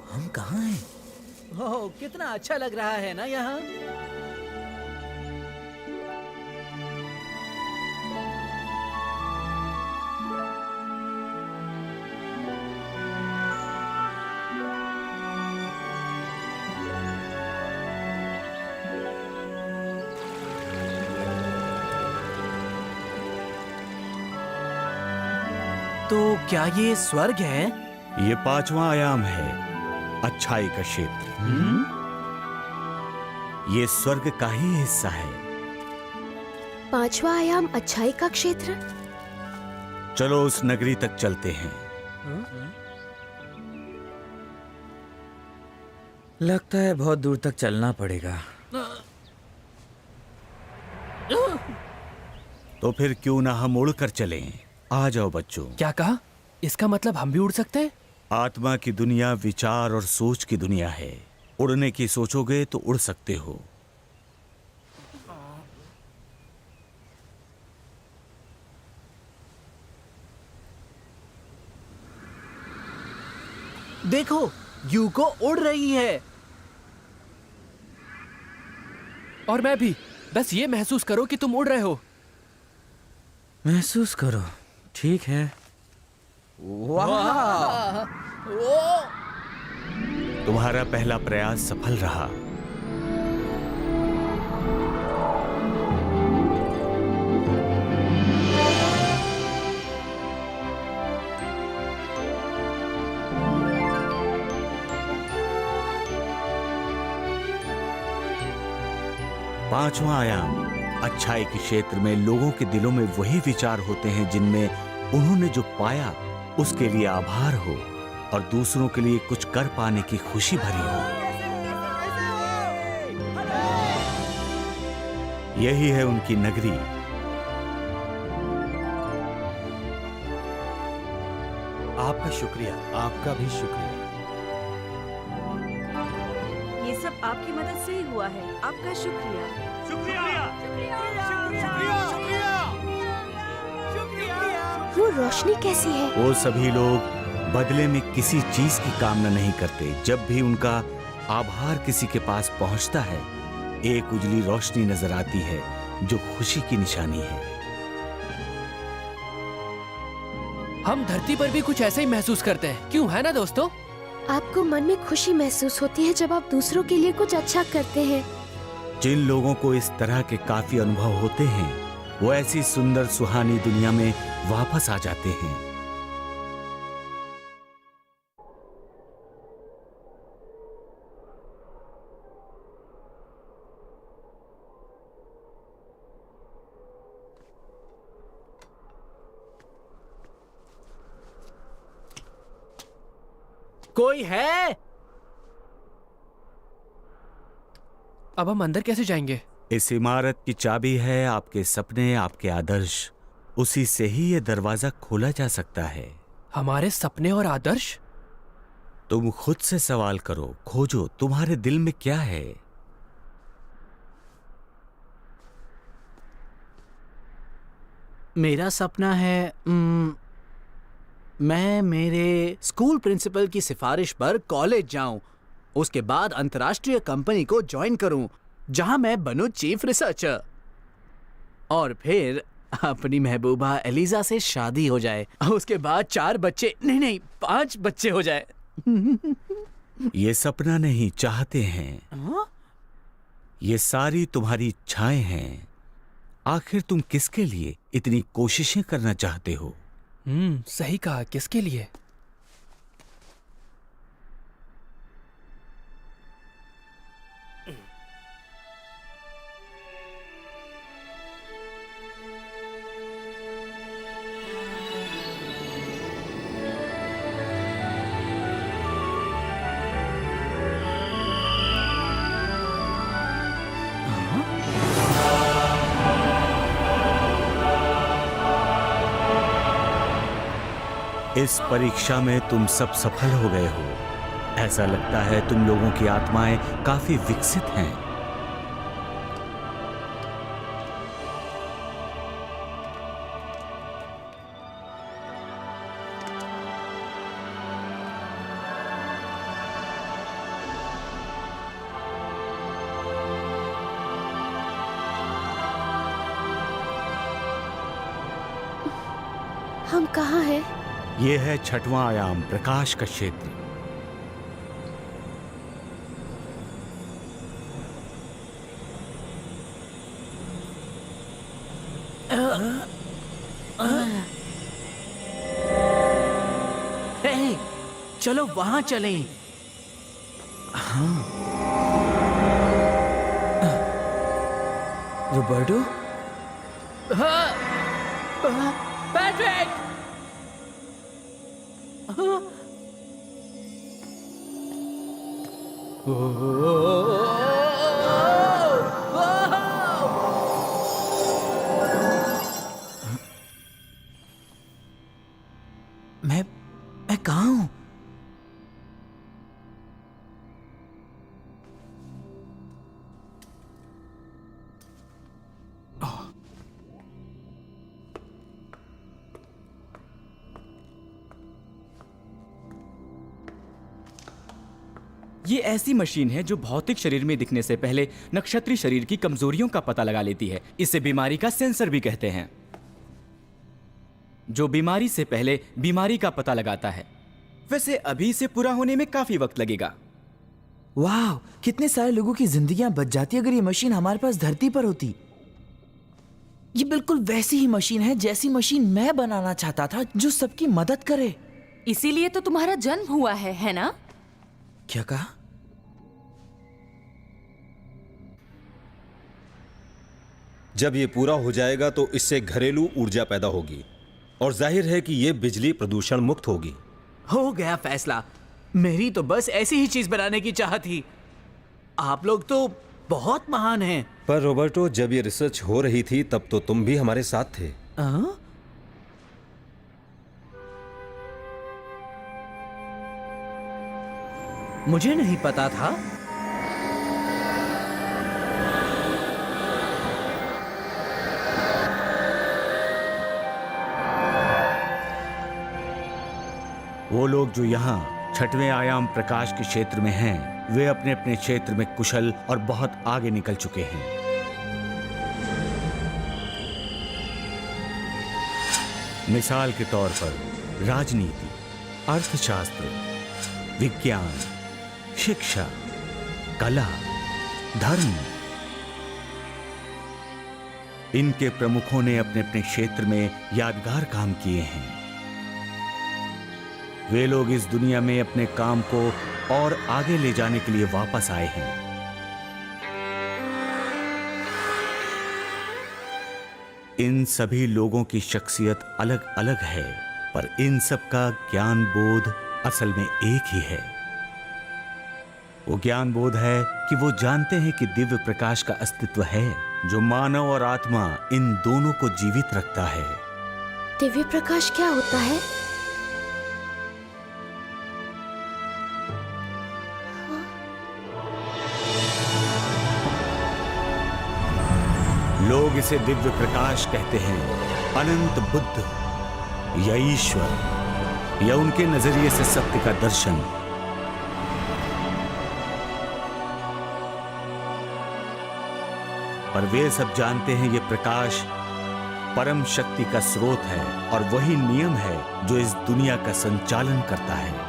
हम कहाँ हैं? ओह, कितना अच्छा लग रहा है ना यहाँ। तो क्या ये स्वर्ग है? ये 5वां आयाम है, अच्छाई का क्षेत्र। ये स्वर्ग का ही हिस्सा है। 5वां आयाम अच्छाई का क्षेत्र? चलो उस नगरी तक चलते हैं। लगता है बहुत दूर तक चलना पड़ेगा। तो फिर क्यों ना हम उड़कर चलें? आ जाओ बच्चों। क्या कहा? इसका मतलब हम भी उड़ सकते हैं? आत्मा की दुनिया विचार और सोच की दुनिया है। उड़ने की सोचोगे तो उड़ सकते हो। देखो, यूको उड़ रही है। और मैं भी। बस ये महसूस करो कि तुम उड़ रहे हो। महसूस करो, ठीक है। वाह! तुम्हारा पहला प्रयास सफल रहा। पांचवा आयाम, अच्छाई के क्षेत्र में लोगों के दिलों में वही विचार होते हैं जिनमें उन्होंने जो पाया उसके लिए आभार हो और दूसरों के लिए कुछ कर पाने की खुशी भरी हो। यही है उनकी नगरी। आपका शुक्रिया, आपका भी शुक्रिया। ये सब आपकी मदद से ही हुआ है। आपका शुक्रिया। वो रोशनी कैसी है? वो सभी लोग बदले में किसी चीज की कामना नहीं करते। जब भी उनका आभार किसी के पास पहुंचता है, एक उजली रोशनी नजर आती है जो खुशी की निशानी है। हम धरती पर भी कुछ ऐसा ही महसूस करते हैं, क्यों, है ना दोस्तों? आपको मन में खुशी महसूस होती है जब आप दूसरों के लिए कुछ अच्छा करते हैं। जिन लोगों को इस तरह के काफी अनुभव होते हैं, वो ऐसी सुंदर सुहानी दुनिया में वापस आ जाते हैं। कोई है? अब हम अंदर कैसे जाएंगे? इस इमारत की चाबी है आपके सपने, आपके आदर्श। उसी से ही ये दरवाजा खोला जा सकता है। हमारे सपने और आदर्श? तुम खुद से सवाल करो, खोजो तुम्हारे दिल में क्या है। मेरा सपना है मैं मेरे स्कूल प्रिंसिपल की सिफारिश पर कॉलेज जाऊं, उसके बाद अंतर्राष्ट्रीय कंपनी को ज्वाइन करूं जहां मैं बनूं चीफ रिसर्चर, और फिर अपनी महबूबा एलिजा से शादी हो जाए। उसके बाद 4 बच्चे, नहीं 5 बच्चे हो जाए। ये सपना नहीं, चाहते हैं। ये सारी तुम्हारी इच्छाएं हैं। आखिर तुम किसके लिए इतनी कोशिशें करना चाहते हो? सही कहा, किसके लिए? इस परीक्षा में तुम सब सफल हो गए हो। ऐसा लगता है तुम लोगों की आत्माएं काफी विकसित हैं। हम कहाँ हैं? ये है 6वां आयाम, प्रकाश का क्षेत्र। हे, चलो वहां चलें। Roberto, Patrick! मैं कहाँ हूँ? ये ऐसी मशीन है जो भौतिक शरीर में दिखने से पहले नक्षत्रीय शरीर की कमजोरियों का पता लगा लेती है। इसे बीमारी का सेंसर भी कहते हैं, जो बीमारी से पहले बीमारी का पता लगाता है। वैसे अभी इसे पूरा होने में काफी वक्त लगेगा। वाह, कितने सारे लोगों की जिंदगियां बच जाती अगर ये मशीन हमारे पास धरती पर होती। ये बिल्कुल वैसी ही मशीन है जैसी मशीन मैं बनाना चाहता था, जो सबकी मदद करे। इसीलिए तो तुम्हारा जन्म हुआ है ना? क्या कहा? जब ये पूरा हो जाएगा तो इससे घरेलू ऊर्जा पैदा होगी और जाहिर है कि ये बिजली प्रदूषण मुक्त होगी। हो गया फैसला। मेरी तो बस ऐसी ही चीज बनाने की चाहत थी। आप लोग तो बहुत महान हैं। पर रॉबर्टो, जब ये रिसर्च हो रही थी तब तो तुम भी हमारे साथ थे। मुझे नहीं पता था। वो लोग जो यहाँ छठवें आयाम प्रकाश के क्षेत्र में हैं, वे अपने अपने क्षेत्र में कुशल और बहुत आगे निकल चुके हैं। मिसाल के तौर पर राजनीति, अर्थशास्त्र, विज्ञान, शिक्षा, कला, धर्म, इनके प्रमुखों ने अपने अपने क्षेत्र में यादगार काम किए हैं। वे लोग इस दुनिया में अपने काम को और आगे ले जाने के लिए वापस आए हैं। इन सभी लोगों की शख्सियत अलग अलग है, पर इन सब का ज्ञान बोध असल में एक ही है। वो ज्ञान बोध है कि वो जानते हैं कि दिव्य प्रकाश का अस्तित्व है जो मानव और आत्मा इन दोनों को जीवित रखता है। दिव्य प्रकाश क्या होता है? लोग इसे दिव्य प्रकाश कहते हैं, अनंत बुद्ध या ईश्वर या उनके नजरिए से सत्य का दर्शन। पर वे सब जानते हैं ये प्रकाश परम शक्ति का स्रोत है और वही नियम है जो इस दुनिया का संचालन करता है।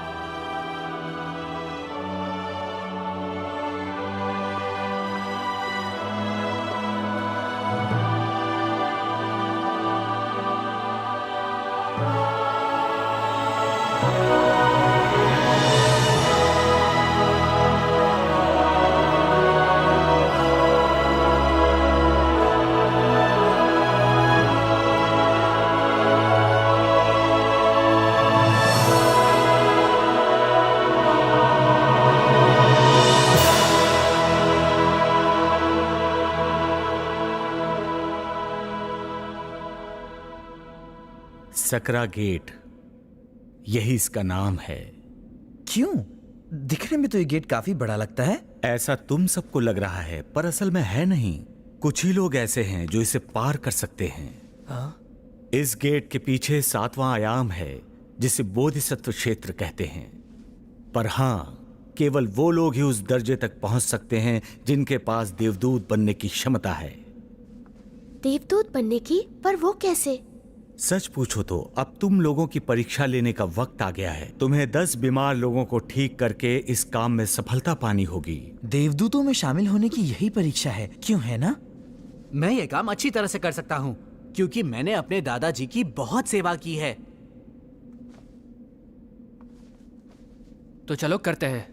सकरा गेट, यही इसका नाम है। क्यों? दिखने में तो ये गेट काफी बड़ा लगता है। ऐसा तुम सबको लग रहा है, पर असल में है नहीं। कुछ ही लोग ऐसे हैं जो इसे पार कर सकते हैं। इस गेट के पीछे 7वां आयाम है जिसे बोधिसत्व क्षेत्र कहते हैं। पर हां, केवल वो लोग ही उस दर्जे तक पहुंच सकते हैं जिनके पास देवदूत बनने की क्षमता है। देवदूत बनने की? पर वो कैसे? सच पूछो तो अब तुम लोगों की परीक्षा लेने का वक्त आ गया है। तुम्हें 10 बीमार लोगों को ठीक करके इस काम में सफलता पानी होगी। देवदूतों में शामिल होने की यही परीक्षा है, क्यों है ना? मैं ये काम अच्छी तरह से कर सकता हूँ क्योंकि मैंने अपने दादाजी की बहुत सेवा की है। तो चलो करते हैं।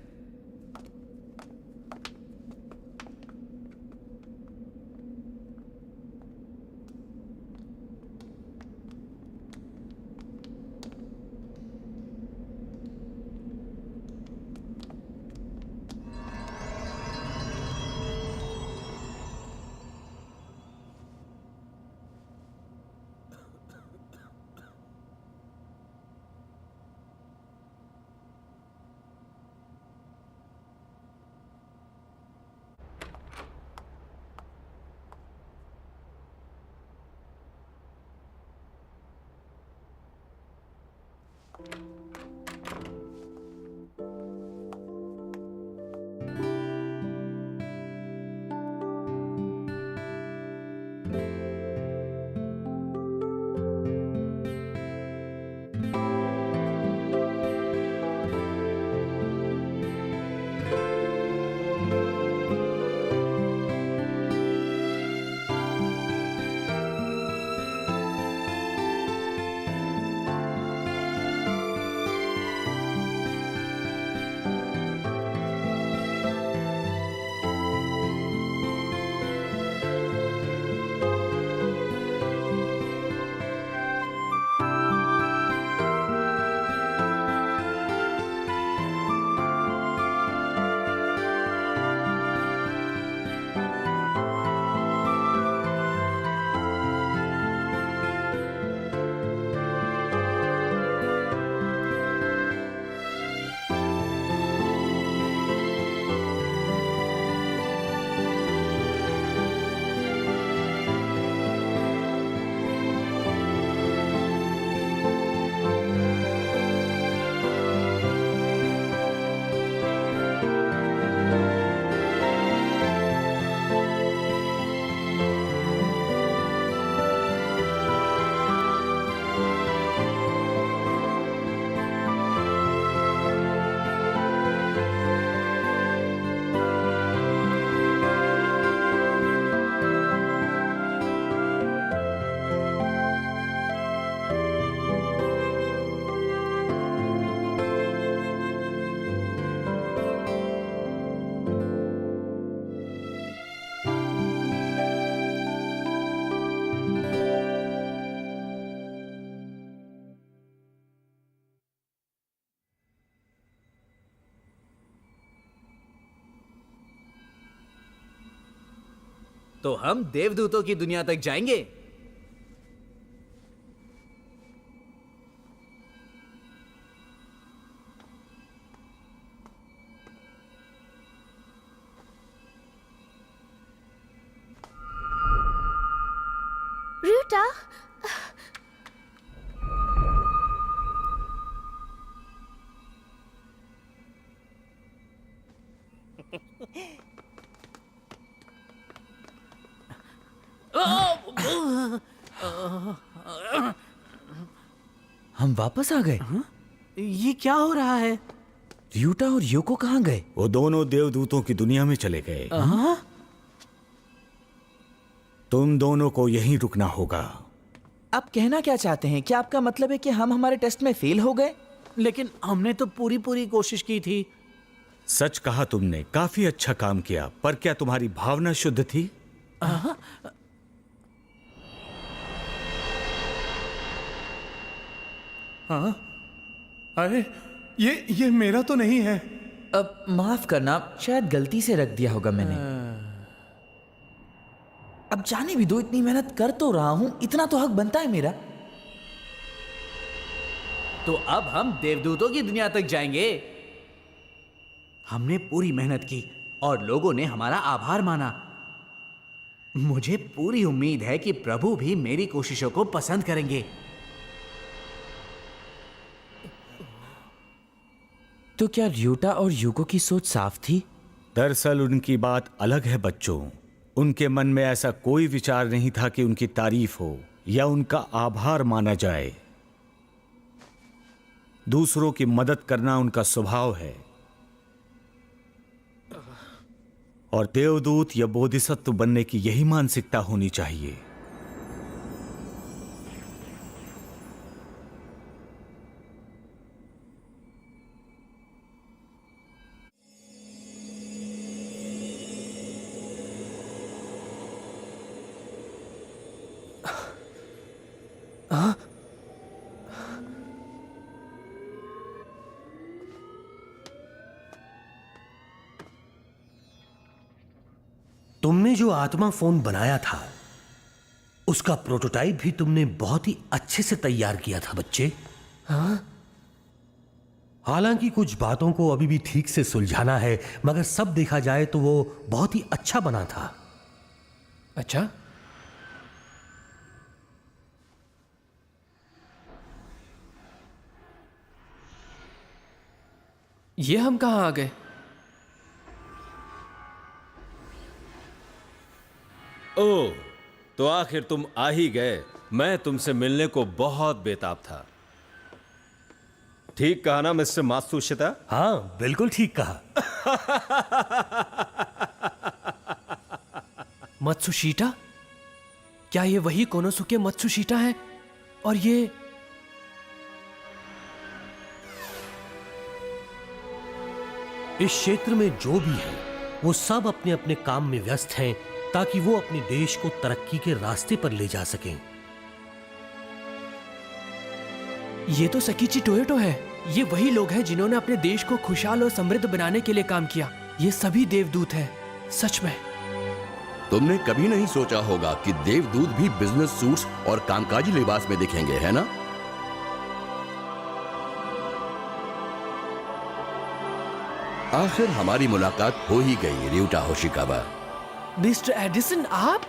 तो हम देवदूतों की दुनिया तक जाएंगे। रूटा, हम वापस आ गए। ये क्या हो रहा है? र्यूटा और योको कहाँ गए? वो दोनों देवदूतों की दुनिया में चले गए। तुम दोनों को यहीं रुकना होगा। आप कहना क्या चाहते हैं? क्या आपका मतलब है कि हम हमारे टेस्ट में फेल हो गए? लेकिन हमने तो पूरी कोशिश की थी। सच कहा तुमने, काफी अच्छा काम किया, पर क्या तुम्हारी भावना शुद्ध थी? हाँ, अरे ये मेरा तो नहीं है। अब माफ करना, शायद गलती से रख दिया होगा मैंने। अब जाने भी दो, इतनी मेहनत कर तो रहा हूं, इतना तो हक बनता है मेरा। तो अब हम देवदूतों की दुनिया तक जाएंगे। हमने पूरी मेहनत की और लोगों ने हमारा आभार माना। मुझे पूरी उम्मीद है कि प्रभु भी मेरी कोशिशों को पसंद करेंगे। तो क्या र्यूटा और युको की सोच साफ थी? दरअसल उनकी बात अलग है बच्चों। उनके मन में ऐसा कोई विचार नहीं था कि उनकी तारीफ हो या उनका आभार माना जाए। दूसरों की मदद करना उनका स्वभाव है, और देवदूत या बोधिसत्व बनने की यही मानसिकता होनी चाहिए। तुमने जो आत्मा फोन बनाया था उसका प्रोटोटाइप भी तुमने बहुत ही अच्छे से तैयार किया था बच्चे। हाँ? हालांकि कुछ बातों को अभी भी ठीक से सुलझाना है, मगर सब देखा जाए तो वो बहुत ही अच्छा बना था। अच्छा, ये हम कहाँ आ गए? ओह, तो आखिर तुम आ ही गए। मैं तुमसे मिलने को बहुत बेताब था। ठीक कहा ना मिस्टर मात्सुशिता? हाँ, बिल्कुल ठीक कहा। मत्सुशिता? क्या ये वही कोनोसुके मत्सुशिता है? और ये इस क्षेत्र में जो भी है वो सब अपने अपने काम में व्यस्त हैं ताकि वो अपने देश को तरक्की के रास्ते पर ले जा सकें। ये तो सकीची टोयोटो है। ये वही लोग हैं जिन्होंने अपने देश को खुशहाल और समृद्ध बनाने के लिए काम किया। ये सभी देवदूत हैं, सच में। तुमने कभी नहीं सोचा होगा कि देवदूत भी बिजनेस सूट्स और कामकाजी लिबास में दिखेंगे, है ना? आखिर हमारी मुलाकात हो ही गई, र्यूटा होशिकावा। मिस्टर एडिसन, आप?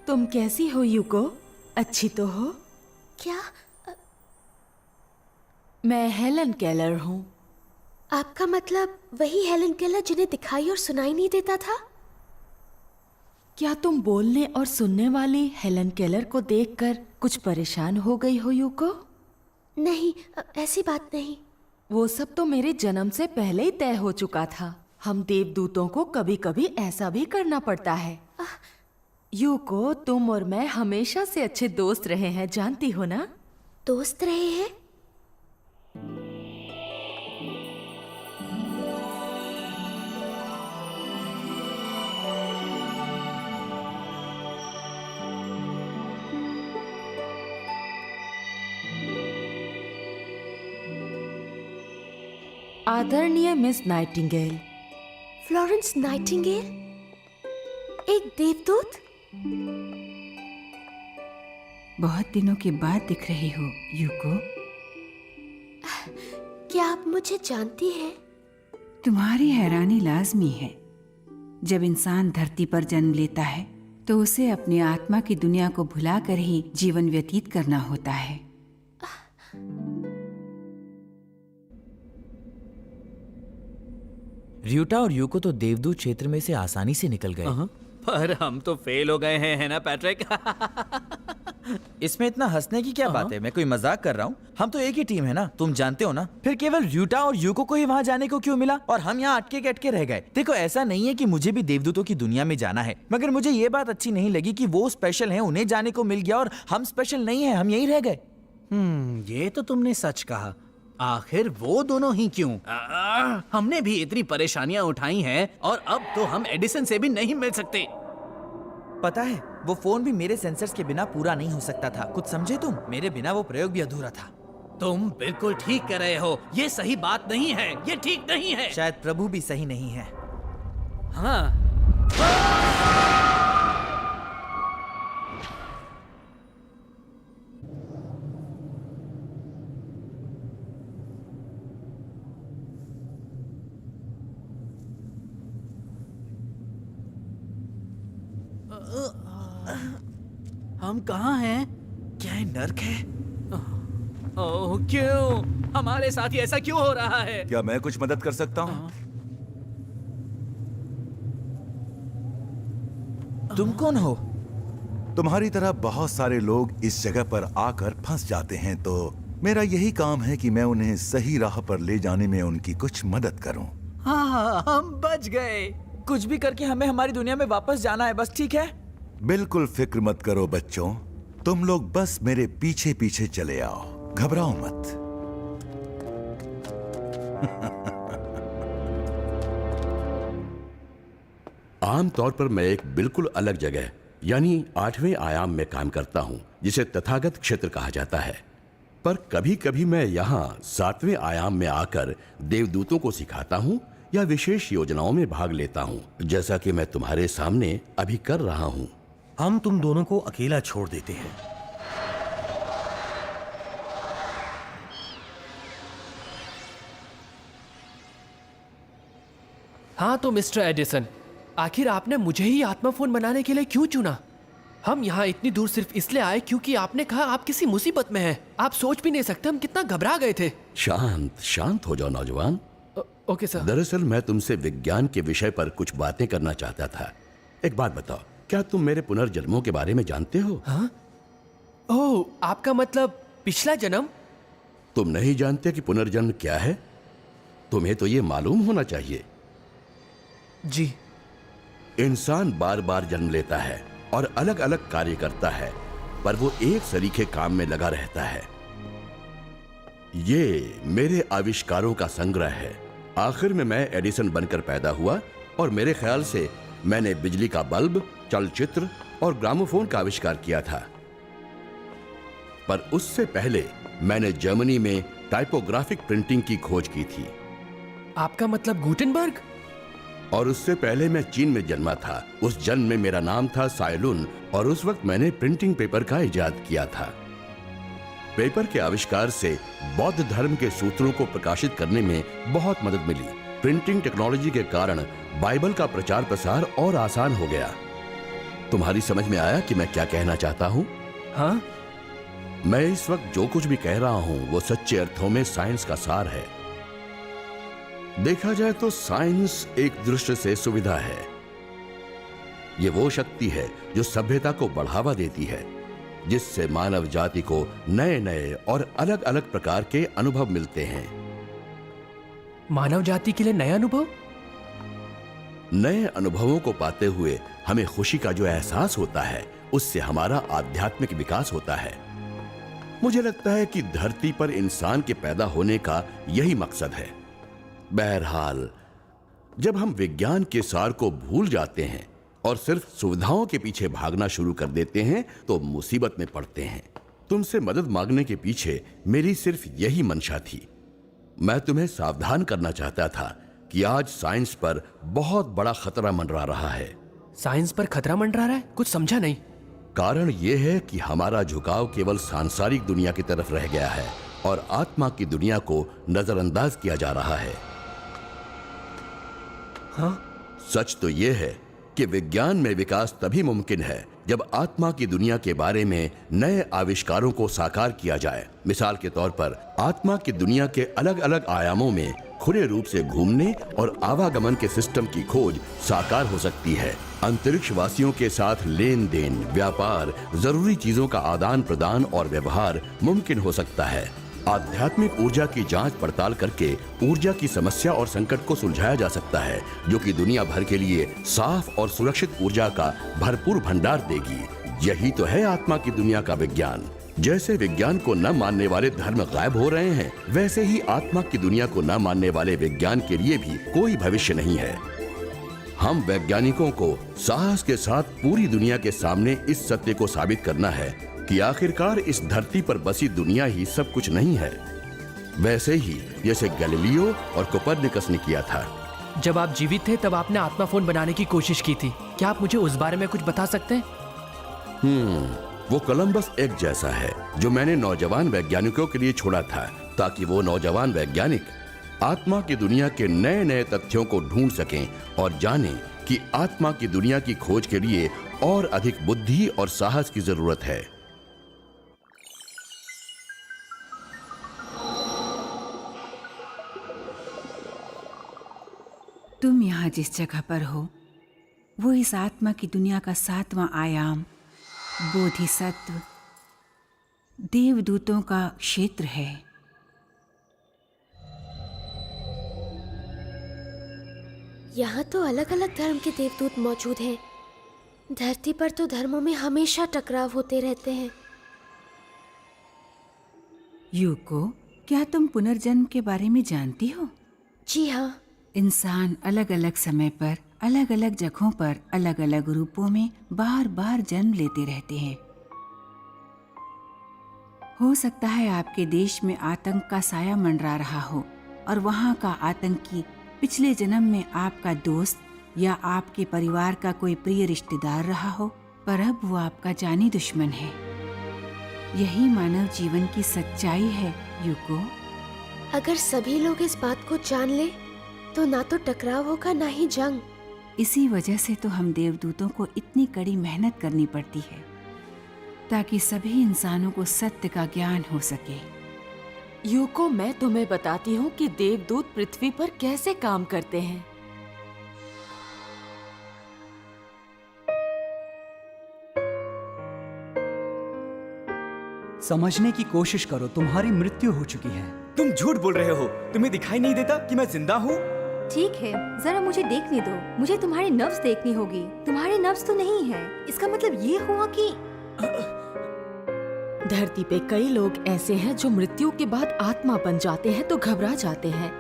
तुम कैसी हो यूको? अच्छी तो हो? क्या? मैं हेलन केलर हूँ। आपका मतलब वही हेलन केलर जिन्हें दिखाई और सुनाई नहीं देता था? क्या तुम बोलने और सुनने वाली हेलन केलर को देखकर कुछ परेशान हो गई हो यूको? नहीं, ऐसी बात नहीं। वो सब तो मेरे जन्म से पहले ही तय हो चुका था। हम देवदूतों को कभी कभी ऐसा भी करना पड़ता है। यूको, तुम और मैं हमेशा से अच्छे दोस्त रहे हैं, जानती हो ना? दोस्त रहे हैं? आदरणीय मिस नाइटिंगेल। Florence Nightingale? एक देवदूत? बहुत दिनों के बाद दिख रही हो यूको। क्या आप मुझे जानती हैं? तुम्हारी हैरानी लाजमी है। जब इंसान धरती पर जन्म लेता है तो उसे अपनी आत्मा की दुनिया को भुलाकर ही जीवन व्यतीत करना होता है। र्यूटा और यूको तो देवदूत क्षेत्र में से आसानी से निकल गए। पर हम तो फेल हो गए हैं, है ना पैट्रिक? इसमें इतना हंसने की क्या बात है? मैं कोई मजाक कर रहा हूँ। हम तो एक ही टीम है ना, तुम जानते हो ना। फिर केवल र्यूटा और यूको को ही वहाँ जाने को क्यों मिला और हम यहाँ अटके के अटके रह गए? देखो, ऐसा नहीं है कि मुझे भी देवदूतों की दुनिया में जाना है, मगर मुझे ये बात अच्छी नहीं लगी कि वो स्पेशल हैं, उन्हें जाने को मिल गया और हम स्पेशल नहीं है, हम यहीं रह गए। ये तो तुमने सच कहा। आखिर वो दोनों ही क्यों? हमने भी इतनी परेशानियां उठाई हैं और अब तो हम एडिसन से भी नहीं मिल सकते। पता है, वो फोन भी मेरे सेंसर्स के बिना पूरा नहीं हो सकता था। कुछ समझे तुम? मेरे बिना वो प्रयोग भी अधूरा था। तुम बिल्कुल ठीक कह रहे हो। ये सही बात नहीं है, ये ठीक नहीं है। शायद प्रभु भी सही नहीं है। हाँ। हम कहाँ हैं? क्या ये नर्क है? ओह, क्यों? हमारे साथ ही ऐसा क्यों हो रहा है? क्या मैं कुछ मदद कर सकता हूँ? तुम कौन हो? तुम्हारी तरह बहुत सारे लोग इस जगह पर आकर फंस जाते हैं, तो मेरा यही काम है कि मैं उन्हें सही राह पर ले जाने में उनकी कुछ मदद करूं। हाँ, हम बच गए। कुछ भी करके हमें हमारी दुनिया में वापस जाना है, बस, ठीक है? बिल्कुल फिक्र मत करो बच्चों, तुम लोग बस मेरे पीछे पीछे चले आओ, घबराओ मत। आमतौर पर मैं एक बिल्कुल अलग जगह यानी 8वें आयाम में काम करता हूं, जिसे तथागत क्षेत्र कहा जाता है। पर कभी कभी मैं यहाँ 7वें आयाम में आकर देवदूतों को सिखाता हूँ या विशेष योजनाओं में भाग लेता हूँ, जैसा कि मैं तुम्हारे सामने अभी कर रहा हूँ। हम तुम दोनों को अकेला छोड़ देते हैं। हाँ तो मिस्टर एडिसन, आखिर आपने मुझे ही आत्मा फोन बनाने के लिए क्यों चुना? हम यहाँ इतनी दूर सिर्फ इसलिए आए क्योंकि आपने कहा आप किसी मुसीबत में हैं। आप सोच भी नहीं सकते हम कितना घबरा गए थे। शांत शांत हो जाओ नौजवान। Okay sir. दरअसल मैं तुमसे विज्ञान के विषय पर कुछ बातें करना चाहता था। एक बात बताओ, क्या तुम मेरे पुनर्जन्मों के बारे में जानते हो? हाँ? ओह, आपका मतलब पिछला जन्म? तुम नहीं जानते कि पुनर्जन्म क्या है? तुम्हें तो ये मालूम होना चाहिए। जी। इंसान बार बार जन्म लेता है और अलग अलग कार्य करता है, पर वो एक सरीखे काम में लगा रहता है। ये मेरे आविष्कारों का संग्रह है। आखिर में मैं एडिसन बनकर पैदा हुआ और मेरे ख्याल से मैंने बिजली का बल्ब, चलचित्र और ग्रामोफोन का आविष्कार किया था। पर उससे पहले मैंने जर्मनी में टाइपोग्राफिक प्रिंटिंग की खोज की थी। आपका मतलब गुटेनबर्ग? और उससे पहले मैं चीन में जन्मा था। उस जन्म में मेरा नाम था सायलुन और उस वक्त मैंने प्रिंटिंग पेपर का इजाद किया था। पेपर के आविष्कार से बौद्ध धर्म के सूत्रों को प्रकाशित करने में बहुत मदद मिली। प्रिंटिंग टेक्नोलॉजी के कारण बाइबल का प्रचार प्रसार और आसान हो गया। तुम्हारी समझ में आया कि मैं क्या कहना चाहता हूँ? हाँ? मैं इस वक्त जो कुछ भी कह रहा हूं वो सच्चे अर्थों में साइंस का सार है। देखा जाए तो साइंस एक दृष्टि से सुविधा है। ये वो शक्ति है जो सभ्यता को बढ़ावा देती है, जिससे मानव जाति को नए नए और अलग अलग प्रकार के अनुभव मिलते हैं। मानव जाति के लिए नए अनुभव? नए अनुभवों को पाते हुए हमें खुशी का जो एहसास होता है, उससे हमारा आध्यात्मिक विकास होता है। मुझे लगता है कि धरती पर इंसान के पैदा होने का यही मकसद है। बहरहाल, जब हम विज्ञान के सार को भूल जाते हैं और सिर्फ सुविधाओं के पीछे भागना शुरू कर देते हैं तो मुसीबत में पड़ते हैं। तुमसे मदद मांगने के पीछे मेरी सिर्फ यही मंशा थी। मैं तुम्हें सावधान करना चाहता था कि आज साइंस पर बहुत बड़ा खतरा मंडरा रहा है। साइंस पर खतरा मंडरा रहा है? कुछ समझा नहीं। कारण यह है कि हमारा झुकाव केवल सांसारिक दुनिया की तरफ रह गया है और आत्मा की दुनिया को नजरअंदाज किया जा रहा है। हाँ? सच तो यह है कि विज्ञान में विकास तभी मुमकिन है जब आत्मा की दुनिया के बारे में नए आविष्कारों को साकार किया जाए। मिसाल के तौर पर आत्मा की दुनिया के अलग अलग आयामों में खुले रूप से घूमने और आवागमन के सिस्टम की खोज साकार हो सकती है। अंतरिक्ष वासियों के साथ लेन देन, व्यापार, जरूरी चीजों का आदान प्रदान और व्यवहार मुमकिन हो सकता है। आध्यात्मिक ऊर्जा की जांच पड़ताल करके ऊर्जा की समस्या और संकट को सुलझाया जा सकता है, जो कि दुनिया भर के लिए साफ और सुरक्षित ऊर्जा का भरपूर भंडार देगी। यही तो है आत्मा की दुनिया का विज्ञान। जैसे विज्ञान को न मानने वाले धर्म गायब हो रहे हैं, वैसे ही आत्मा की दुनिया को न मानने वाले विज्ञान के लिए भी कोई भविष्य नहीं है। हम वैज्ञानिकों को साहस के साथ पूरी दुनिया के सामने इस सत्य को साबित करना है कि आखिरकार इस धरती पर बसी दुनिया ही सब कुछ नहीं है, वैसे ही जैसे गैलीलियो और कोपरनिकस ने किया था। जब आप जीवित थे तब आपने आत्मा फोन बनाने की कोशिश की थी। क्या आप मुझे उस बारे में कुछ बता सकते हैं? वो कोलंबस एग जैसा है जो मैंने नौजवान वैज्ञानिकों के लिए छोड़ा था, ताकि वो नौजवान वैज्ञानिक आत्मा की दुनिया के नए नए तथ्यों को ढूंढ सकें और जानें कि आत्मा की दुनिया की खोज के लिए और अधिक बुद्धि और साहस की जरूरत है। तुम यहाँ जिस जगह पर हो वो इस आत्मा की दुनिया का 7वां आयाम बोधिसत्व देवदूतों का क्षेत्र है। यहाँ तो अलग अलग धर्म के देवदूत मौजूद हैं। धरती पर तो धर्मों में हमेशा टकराव होते रहते हैं। यूको, क्या तुम पुनर्जन्म के बारे में जानती हो? जी हाँ। इंसान अलग अलग समय पर अलग अलग जगहों पर अलग अलग रूपों में बार बार जन्म लेते रहते हैं। हो सकता है आपके देश में आतंक का साया मंडरा रहा हो और वहाँ का आतंकी पिछले जन्म में आपका दोस्त या आपके परिवार का कोई प्रिय रिश्तेदार रहा हो, पर अब वो आपका जानी दुश्मन है। यही मानव जीवन की सच्चाई है यूको। अगर सभी लोग इस बात को जान ले तो ना तो टकराव होगा ना ही जंग। इसी वजह से तो हम देवदूतों को इतनी कड़ी मेहनत करनी पड़ती है ताकि सभी इंसानों को सत्य का ज्ञान हो सके। यूको, मैं तुम्हें बताती हूँ कि देवदूत पृथ्वी पर कैसे काम करते हैं। समझने की कोशिश करो, तुम्हारी मृत्यु हो चुकी है। तुम झूठ बोल रहे हो। तुम्हें दिखाई नहीं देता कि मैं जिंदा हूँ? ठीक है, जरा मुझे देखने दो। मुझे तुम्हारी नब्ज देखनी होगी। तुम्हारी नब्ज तो नहीं है, इसका मतलब ये हुआ कि धरती पे कई लोग ऐसे हैं जो मृत्यु के बाद आत्मा बन जाते हैं तो घबरा जाते हैं।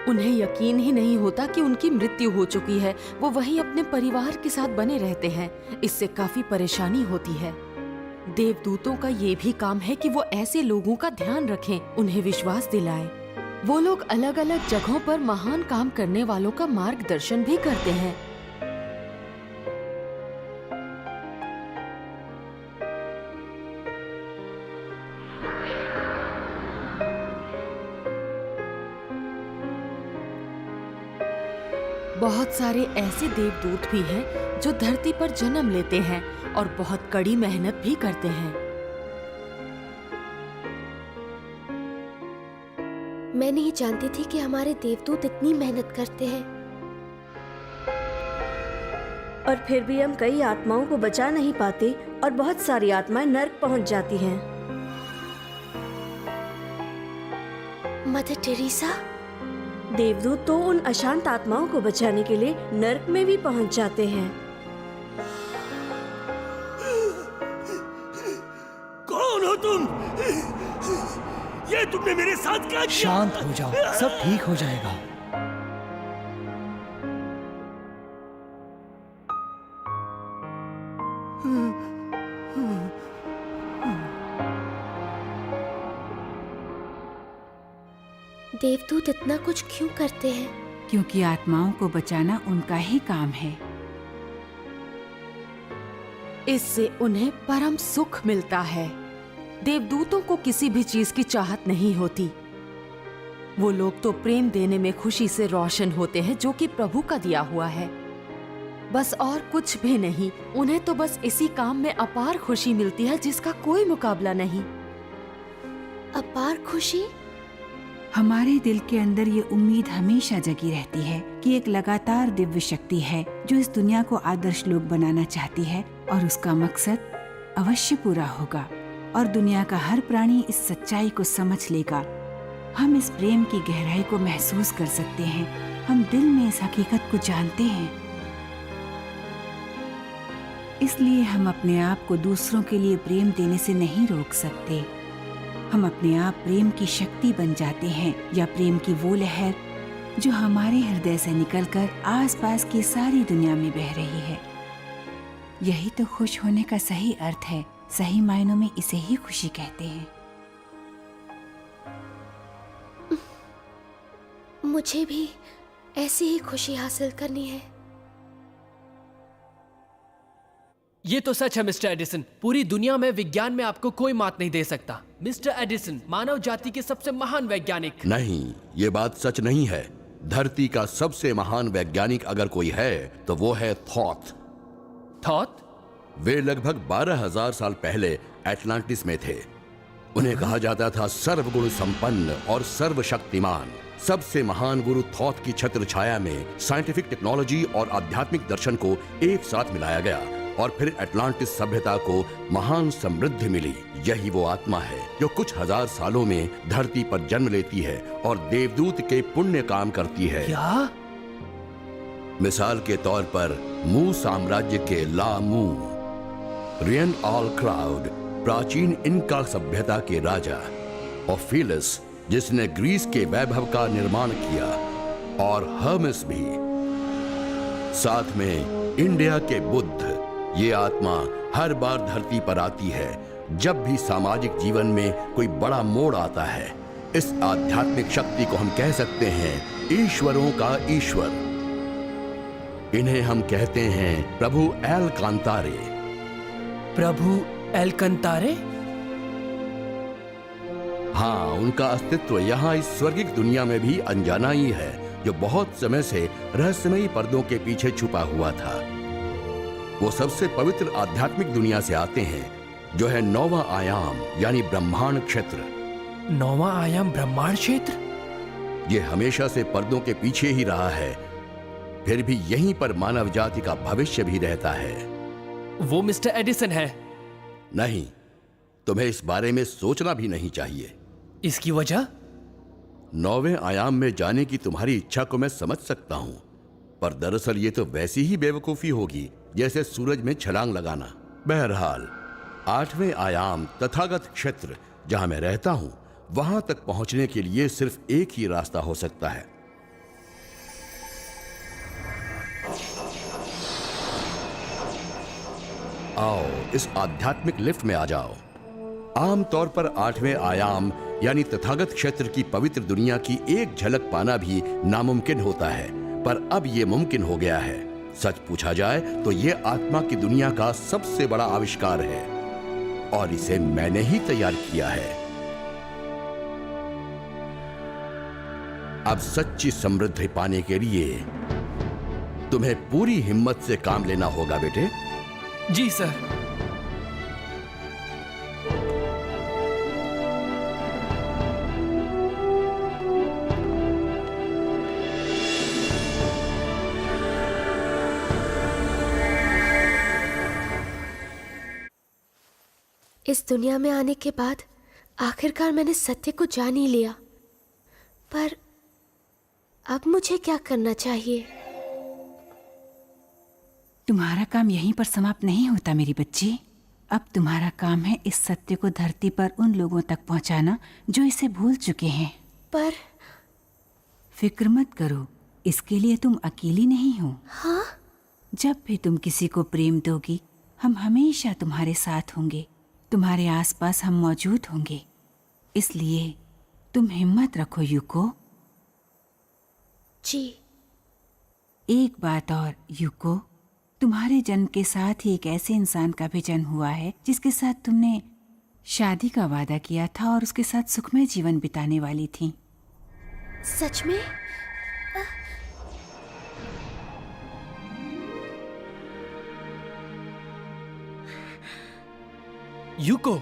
उन्हें यकीन ही नहीं होता कि उनकी मृत्यु हो चुकी है। वो वहीं अपने परिवार के साथ बने रहते हैं। इससे काफी परेशानी होती है। देवदूतों का ये भी काम है कि वो ऐसे लोगों का ध्यान रखें, उन्हें विश्वास दिलाएं। वो लोग अलग अलग जगहों पर महान काम करने वालों का मार्गदर्शन भी करते हैं। बहुत सारे ऐसे देवदूत भी हैं जो धरती पर जन्म लेते हैं और बहुत कड़ी मेहनत भी करते हैं। मैं नहीं जानती थी कि हमारे देवदूत इतनी मेहनत करते हैं। और फिर भी हम कई आत्माओं को बचा नहीं पाते और बहुत सारी आत्माएं नर्क पहुंच जाती हैं। मदर टेरेसा, देवदूत तो उन अशांत आत्माओं को बचाने के लिए नर्क में भी पहुंच जाते हैं। कौन हो तुम? ये तुमने मेरे साथ क्या किया? शांत हो जाओ, सब ठीक हो जाएगा। देवदूत इतना कुछ क्यों करते हैं? क्योंकि आत्माओं को बचाना उनका ही काम है। इससे उन्हें परम सुख मिलता है। देवदूतों को किसी भी चीज की चाहत नहीं होती। वो लोग तो प्रेम देने में खुशी से रोशन होते हैं जो कि प्रभु का दिया हुआ है, बस और कुछ भी नहीं। उन्हें तो बस इसी काम में अपार खुशी मिलती है जिसका कोई मुकाबला नहीं। अपार खुशी? हमारे दिल के अंदर ये उम्मीद हमेशा जगी रहती है कि एक लगातार दिव्य शक्ति है जो इस दुनिया को आदर्श लोक बनाना चाहती है और उसका मकसद अवश्य पूरा होगा और दुनिया का हर प्राणी इस सच्चाई को समझ लेगा। हम इस प्रेम की गहराई को महसूस कर सकते हैं। हम दिल में इस हकीकत को जानते हैं। इसलिए हम अपने आप को दूसरों के लिए प्रेम देने से नहीं रोक सकते। हम अपने आप प्रेम की शक्ति बन जाते हैं या प्रेम की वो लहर जो हमारे हृदय से निकलकर आसपास की सारी दुनिया में बह रही है। यही तो खुश होने का सही अर्थ है। सही मायनों में इसे ही खुशी कहते हैं। मुझे भी ऐसी ही खुशी हासिल करनी है। ये तो सच है मिस्टर एडिसन। पूरी दुनिया में विज्ञान में आपको कोई मात नहीं दे सकता। मिस्टर एडिसन मानव जाति के सबसे महान वैज्ञानिक। नहीं, ये बात सच नहीं है। धरती का सबसे महान वैज्ञानिक अगर कोई है तो वो है थॉथ। थॉथ? वे लगभग 12,000 साल पहले एटलांटिस में थे। उन्हें कहा जाता था सर्वगुण संपन्न और सर्वशक्तिमान। सबसे महान गुरु थॉथ की छत्र छाया में साइंटिफिक टेक्नोलॉजी और आध्यात्मिक दर्शन को एक साथ मिलाया गया और फिर एटलांटिस सभ्यता को महान समृद्धि मिली। यही वो आत्मा है जो कुछ हजार सालों में धरती पर जन्म लेती है और देवदूत के पुण्य काम करती है। क्या? मिसाल के तौर पर मू साम्राज्य के ला मू, रियन ऑल क्राउड प्राचीन इनका सभ्यता के राजा, ओफिलस जिसने ग्रीस के वैभव का निर्माण किया, और हर्मेस भी। साथ में इंडिया के बुद्ध। ये आत्मा हर बार धरती पर आती है जब भी सामाजिक जीवन में कोई बड़ा मोड़ आता है। इस आध्यात्मिक शक्ति को हम कह सकते हैं ईश्वरों का ईश्वर। इन्हें हम कहते हैं प्रभु एल कांतारे। प्रभु एल कांतारे? हाँ, उनका अस्तित्व यहाँ इस स्वर्गिक दुनिया में भी अनजाना ही है, जो बहुत समय से रहस्यमयी पर्दों के पीछे छुपा हुआ था। वो सबसे पवित्र आध्यात्मिक दुनिया से आते हैं जो है 9वां आयाम यानी ब्रह्मांड क्षेत्र। 9वां आयाम ब्रह्मांड क्षेत्र? ये हमेशा से पर्दों के पीछे ही रहा है, फिर भी यहीं पर मानव जाति का भविष्य भी रहता है। वो मिस्टर एडिसन है? नहीं, तुम्हें इस बारे में सोचना भी नहीं चाहिए। इसकी वजह? 9वें आयाम में जाने की तुम्हारी इच्छा को मैं समझ सकता हूं, पर दरअसल ये तो वैसी ही बेवकूफी होगी जैसे सूरज में छलांग लगाना। बहरहाल 8वें आयाम तथागत क्षेत्र जहां मैं रहता हूं, वहां तक पहुंचने के लिए सिर्फ एक ही रास्ता हो सकता है। आओ इस आध्यात्मिक लिफ्ट में आ जाओ। आमतौर पर 8वें आयाम यानी तथागत क्षेत्र की पवित्र दुनिया की एक झलक पाना भी नामुमकिन होता है, पर अब यह मुमकिन हो गया है। सच पूछा जाए तो यह आत्मा की दुनिया का सबसे बड़ा आविष्कार है और इसे मैंने ही तैयार किया है। अब सच्ची समृद्धि पाने के लिए तुम्हें पूरी हिम्मत से काम लेना होगा बेटे। जी सर। इस दुनिया में आने के बाद आखिरकार मैंने सत्य को जान ही लिया, पर अब मुझे क्या करना चाहिए? तुम्हारा काम यहीं पर समाप्त नहीं होता मेरी बच्ची। अब तुम्हारा काम है इस सत्य को धरती पर उन लोगों तक पहुंचाना जो इसे भूल चुके हैं। पर फिक्र मत करो, इसके लिए तुम अकेली नहीं हो। हाँ? जब भी तुम किसी को प्रेम दोगी, हम हमेशा तुम्हारे साथ होंगे, तुम्हारे आसपास हम मौजूद होंगे। इसलिए तुम हिम्मत रखो यूको। जी। एक बात और यूको, तुम्हारे जन्म के साथ ही एक ऐसे इंसान का भी जन्म हुआ है जिसके साथ तुमने शादी का वादा किया था और उसके साथ सुखमय जीवन बिताने वाली थी। सच में? यूको,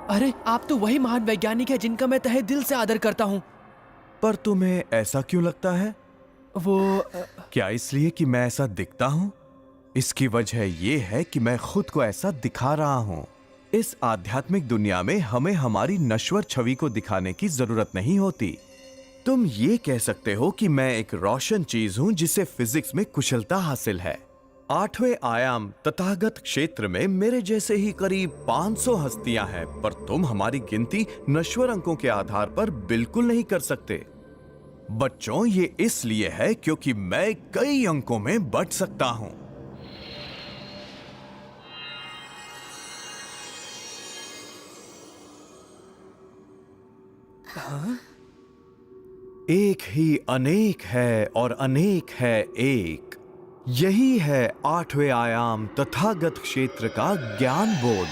अरे आप तो वही महान वैज्ञानिक है जिनका मैं तहे दिल से आदर करता हूँ। पर तुम्हें ऐसा क्यों लगता है? वो क्या इसलिए कि मैं ऐसा दिखता हूँ? इसकी वजह ये है कि मैं खुद को ऐसा दिखा रहा हूँ। इस आध्यात्मिक दुनिया में हमें हमारी नश्वर छवि को दिखाने की जरूरत नहीं होती। तुम ये कह सकते हो कि मैं एक रोशन चीज हूँ जिसे फिजिक्स में कुशलता हासिल है। 8वें आयाम तथागत क्षेत्र में मेरे जैसे ही करीब 500 हस्तियां हैं, पर तुम हमारी गिनती नश्वर अंकों के आधार पर बिल्कुल नहीं कर सकते। बच्चों, ये इसलिए है क्योंकि मैं कई अंकों में बंट सकता हूं। हाँ? एक ही अनेक है और अनेक है एक। यही है 8वें आयाम तथागत क्षेत्र का ज्ञान बोध।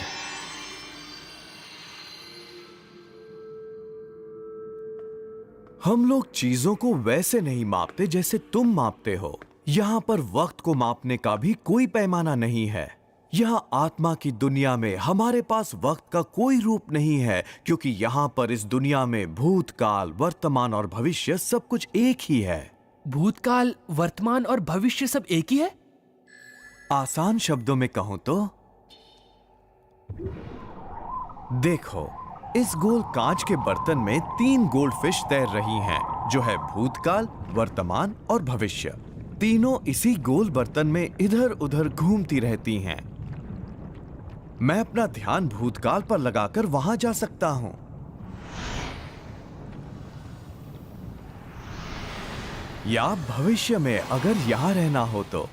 हम लोग चीजों को वैसे नहीं मापते जैसे तुम मापते हो। यहां पर वक्त को मापने का भी कोई पैमाना नहीं है। यहां आत्मा की दुनिया में हमारे पास वक्त का कोई रूप नहीं है, क्योंकि यहां पर इस दुनिया में भूतकाल, वर्तमान और भविष्य सब कुछ एक ही है। भूतकाल, वर्तमान और भविष्य सब एक ही है? आसान शब्दों में कहूं तो देखो, इस गोल कांच के बर्तन में 3 गोल्ड फिश तैर रही हैं, जो है भूतकाल, वर्तमान और भविष्य। तीनों इसी गोल बर्तन में इधर उधर घूमती रहती हैं। मैं अपना ध्यान भूतकाल पर लगाकर वहां जा सकता हूं, या भविष्य में अगर यहां रहना हो तो।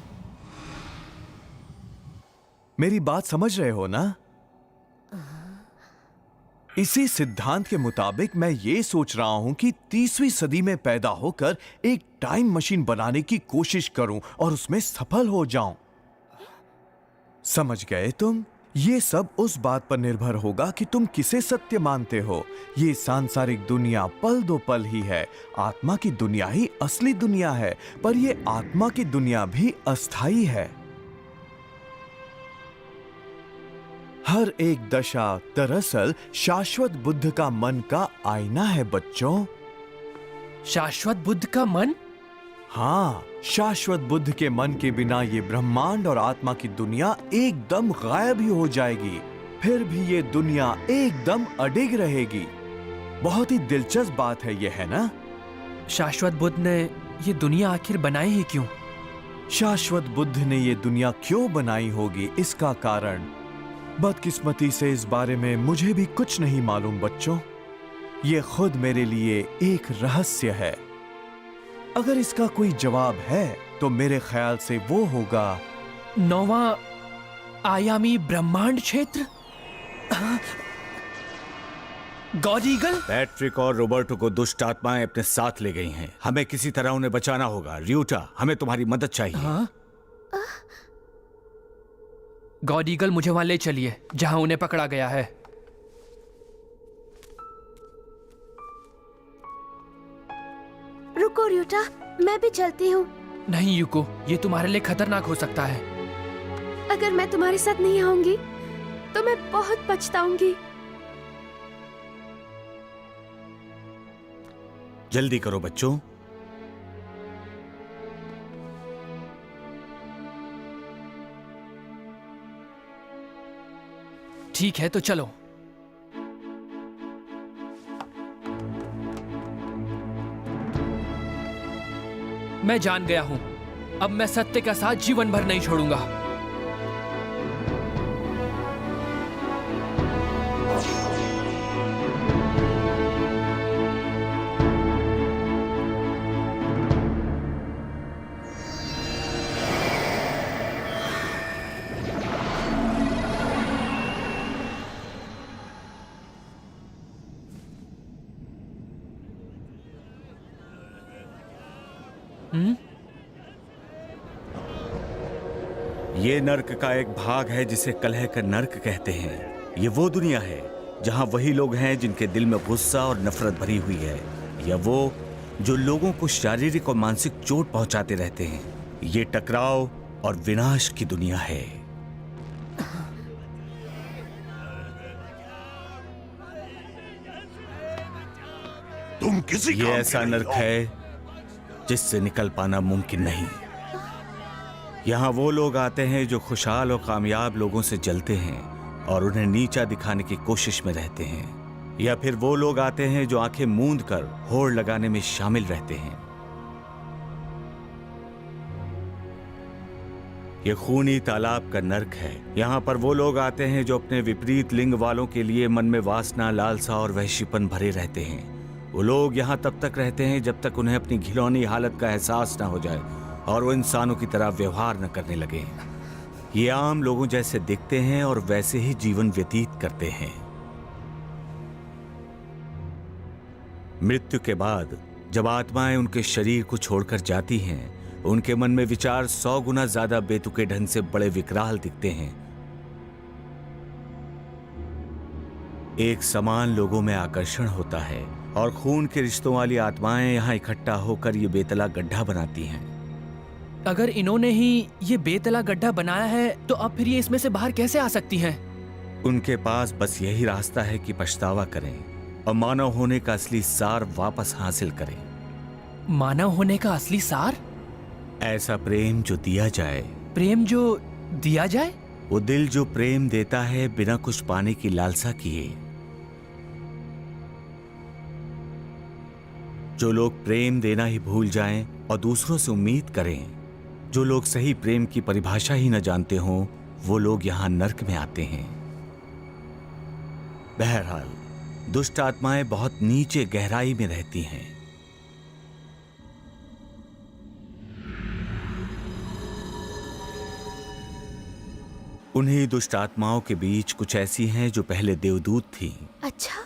मेरी बात समझ रहे हो ना? इसी सिद्धांत के मुताबिक मैं ये सोच रहा हूं कि 30वीं सदी में पैदा होकर एक टाइम मशीन बनाने की कोशिश करूं और उसमें सफल हो जाऊं। समझ गए तुम? ये सब उस बात पर निर्भर होगा कि तुम किसे सत्य मानते हो। ये सांसारिक दुनिया पल दो पल ही है, आत्मा की दुनिया ही असली दुनिया है, पर ये आत्मा की दुनिया भी अस्थाई है। हर एक दशा दरअसल शाश्वत बुद्ध का मन का आईना है बच्चों। शाश्वत बुद्ध का मन? हाँ, शाश्वत बुद्ध के मन के बिना ये ब्रह्मांड और आत्मा की दुनिया एकदम गायब ही हो जाएगी, फिर भी ये दुनिया एकदम अडिग रहेगी। बहुत ही दिलचस्प बात है ये, है ना? शाश्वत बुद्ध ने ये दुनिया आखिर बनाई ही क्यों? शाश्वत बुद्ध ने ये दुनिया क्यों बनाई होगी, इसका कारण बदकिस्मती से इस बारे में मुझे भी कुछ नहीं मालूम बच्चों। ये खुद मेरे लिए एक रहस्य है। अगर इसका कोई जवाब है तो मेरे ख्याल से वो होगा 9वां आयामी ब्रह्मांड क्षेत्र। God eagle? पैट्रिक और रोबर्टो को दुष्ट आत्माएं अपने साथ ले गई हैं। हमें किसी तरह उन्हें बचाना होगा। र्यूटा, हमें तुम्हारी मदद चाहिए। हाँ? गॉड ईगल, मुझे वहां ले चलिए जहां उन्हें पकड़ा गया है। रुको र्यूटा, मैं भी चलती हूँ। नहीं यूको, ये तुम्हारे लिए खतरनाक हो सकता है। अगर मैं तुम्हारे साथ नहीं आऊंगी तो मैं बहुत पछताऊंगी। जल्दी करो बच्चों। ठीक है तो चलो। मैं जान गया हूं, अब मैं सत्य का साथ जीवन भर नहीं छोड़ूंगा। ये नर्क का एक भाग है जिसे कलह का नर्क कहते हैं। ये वो दुनिया है जहां वही लोग हैं जिनके दिल में गुस्सा और नफरत भरी हुई है, या वो जो लोगों को शारीरिक और मानसिक चोट पहुंचाते रहते हैं। ये टकराव और विनाश की दुनिया है। तुम किसी ये ऐसा नर्क है जिससे निकल पाना मुमकिन नहीं। यहाँ वो लोग आते हैं जो खुशहाल और कामयाब लोगों से जलते हैं और उन्हें नीचा दिखाने की कोशिश में रहते हैं, या फिर वो लोग आते हैं जो आंखें मूंद कर होड़ लगाने में शामिल रहते हैं। ये खूनी तालाब का नर्क है। यहाँ पर वो लोग आते हैं जो अपने विपरीत लिंग वालों के लिए मन में वासना, लालसा और वहशीपन भरे रहते हैं। वो लोग यहाँ तब तक रहते हैं जब तक उन्हें अपनी घिनौनी हालत का एहसास न हो जाए और वो इंसानों की तरह व्यवहार न करने लगे। ये आम लोगों जैसे दिखते हैं और वैसे ही जीवन व्यतीत करते हैं। मृत्यु के बाद जब आत्माएं उनके शरीर को छोड़कर जाती हैं, उनके मन में विचार 100 गुना ज्यादा बेतुके ढंग से बड़े विकराल दिखते हैं। एक समान लोगों में आकर्षण होता है और खून के रिश्तों वाली आत्माएं यहाँ इकट्ठा होकर ये बेतला गड्ढा बनाती हैं। अगर इन्होंने ही ये बेतला गड्ढा बनाया है तो अब फिर ये इसमें से बाहर कैसे आ सकती हैं? उनके पास बस यही रास्ता है कि पछतावा करें और मानव होने का असली सार वापस हासिल करें। मानव होने का असली सार? ऐसा प्रेम जो दिया जाए। प्रेम जो दिया जाए? वो दिल जो प्रेम देता है बिना कुछ पाने की लालसा किए। जो लोग प्रेम देना ही भूल जाएं और दूसरों से उम्मीद करें, जो लोग सही प्रेम की परिभाषा ही न जानते हों, वो लोग यहां नर्क में आते हैं। बहरहाल, दुष्ट आत्माएं बहुत नीचे गहराई में रहती हैं। उन्हीं दुष्ट आत्माओं के बीच कुछ ऐसी हैं जो पहले देवदूत थीं। अच्छा?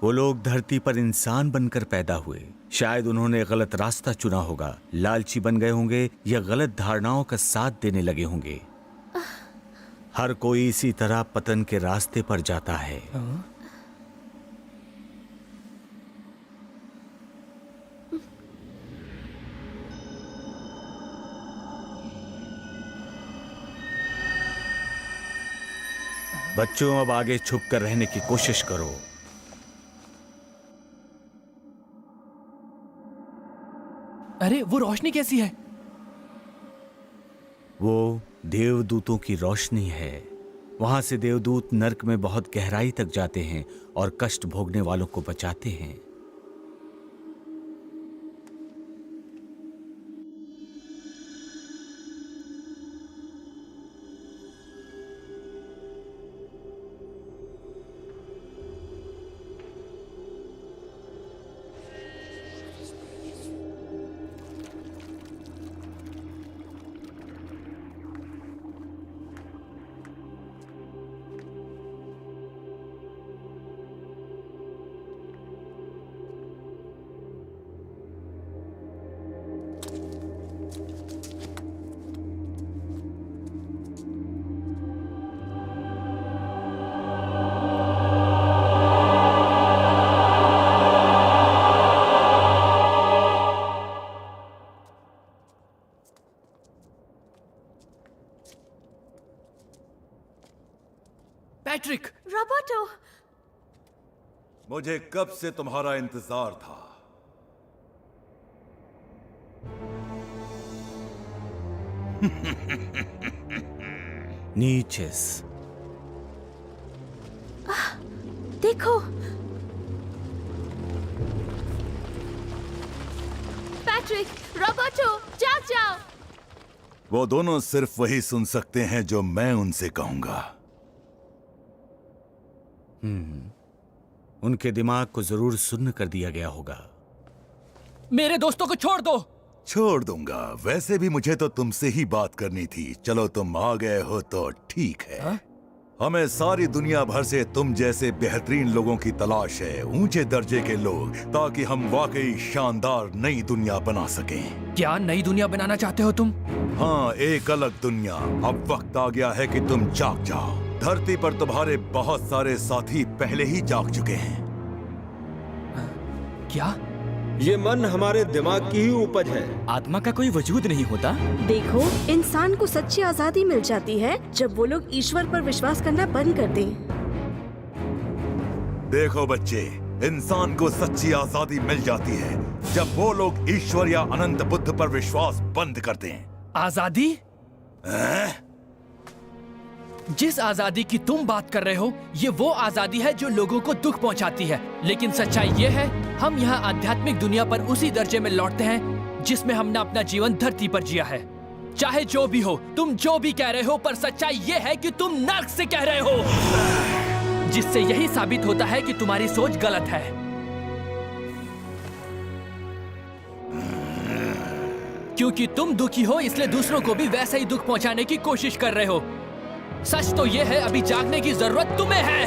वो लोग धरती पर इंसान बनकर पैदा हुए। शायद उन्होंने गलत रास्ता चुना होगा, लालची बन गए होंगे या गलत धारणाओं का साथ देने लगे होंगे। हर कोई इसी तरह पतन के रास्ते पर जाता है। बच्चों, अब आगे छुप कर रहने की कोशिश करो। अरे वो रोशनी कैसी है? वो देवदूतों की रोशनी है। वहां से देवदूत नर्क में बहुत गहराई तक जाते हैं और कष्ट भोगने वालों को बचाते हैं। पैट्रिक! रॉबर्टो! मुझे कब से तुम्हारा इंतजार था। नीचेस। देखो, पैट्रिक, रॉबर्टो, जाग जाओ। वो दोनों सिर्फ वही सुन सकते हैं जो मैं उनसे कहूंगा। उनके दिमाग को जरूर सुन्न कर दिया गया होगा। मेरे दोस्तों को छोड़ दो। छोड़ दूंगा। वैसे भी मुझे तो तुमसे ही बात करनी थी। चलो तुम आ गए हो तो ठीक है। हमें सारी दुनिया भर से तुम जैसे बेहतरीन लोगों की तलाश है, ऊंचे दर्जे के लोग, ताकि हम वाकई शानदार नई दुनिया बना सकें। क्या नई दुनिया बनाना चाहते हो तुम? हाँ, एक अलग दुनिया। अब वक्त आ गया है कि तुम जाग जाओ। धरती पर तुम्हारे बहुत सारे साथी पहले ही जाग चुके हैं। क्या? ये मन हमारे दिमाग की ही उपज है। आत्मा का कोई वजूद नहीं होता। देखो, इंसान को सच्ची आजादी मिल जाती है जब वो लोग ईश्वर पर विश्वास करना बंद कर दें। देखो बच्चे, इंसान को सच्ची आजादी मिल जाती है जब वो लोग ईश्वर या अनंत बुद्ध पर विश्वास बंद कर दें। आजादी? जिस आजादी की तुम बात कर रहे हो, ये वो आजादी है जो लोगों को दुख पहुंचाती है। लेकिन सच्चाई ये है, हम यहाँ आध्यात्मिक दुनिया पर उसी दर्जे में लौटते हैं जिसमें हमने अपना जीवन धरती पर जिया है। चाहे जो भी हो, तुम जो भी कह रहे हो, पर सच्चाई ये है कि तुम नर्क से कह रहे हो, जिससे यही साबित होता है कि तुम्हारी सोच गलत है। क्योंकि तुम दुखी हो, इसलिए दूसरों को भी वैसा ही दुख पहुंचाने की कोशिश कर रहे हो। सच तो यह है, अभी जागने की जरूरत तुम्हें है।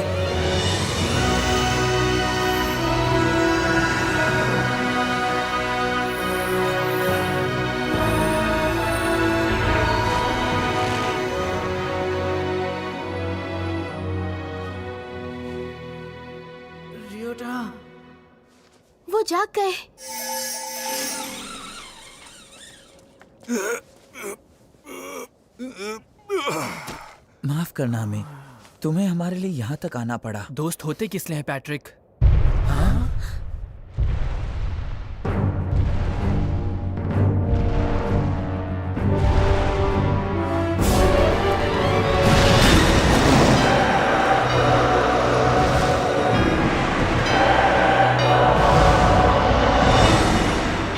रियोटा, वो जाग गए। माफ करना हमें, तुम्हें हमारे लिए यहाँ तक आना पड़ा। दोस्त होते किस लिए हैं पैट्रिक?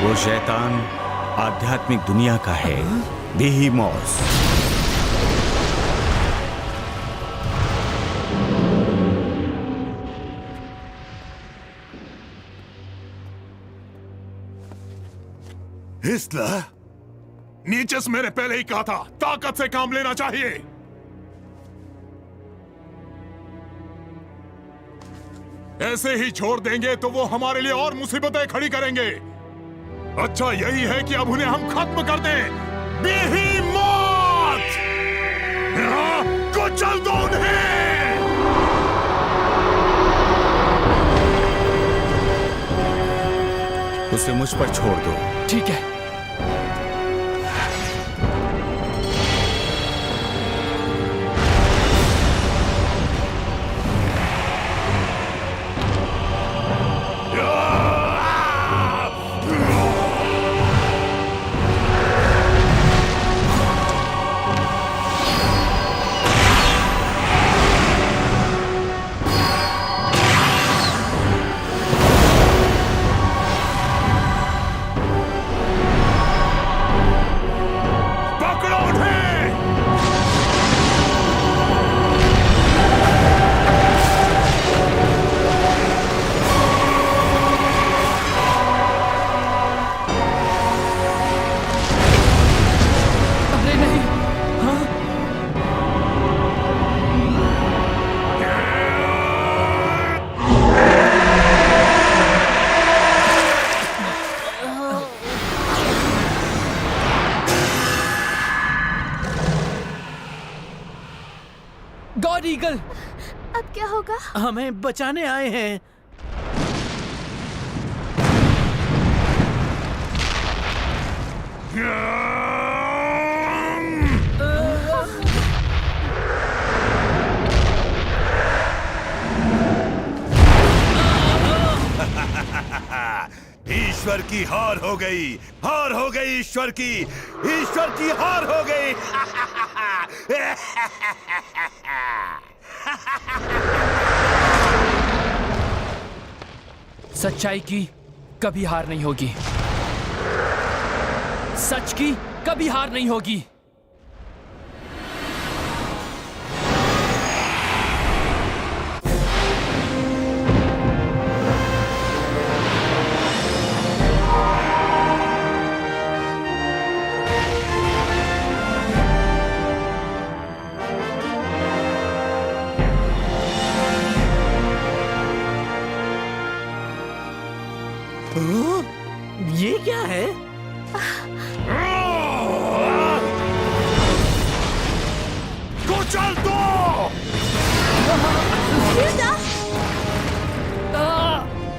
वो शैतान आध्यात्मिक दुनिया का है, बेहीमोस। हिस्लर, नीचेस मैंने पहले ही कहा था, ताकत से काम लेना चाहिए। ऐसे ही छोड़ देंगे तो वो हमारे लिए और मुसीबतें खड़ी करेंगे। अच्छा यही है कि अब उन्हें हम खत्म कर दें। बेहीमोस! कुछ कुचल दो उन्हें। उसे मुझ पर छोड़ दो। ठीक है। गॉड ईगल, अब क्या होगा? हमें बचाने आए हैं। ईश्वर की हार हो गई, हार हो गई ईश्वर की हार हो गई। सच्चाई की कभी हार नहीं होगी, सच की कभी हार नहीं होगी। ये क्या है? कुचल दो।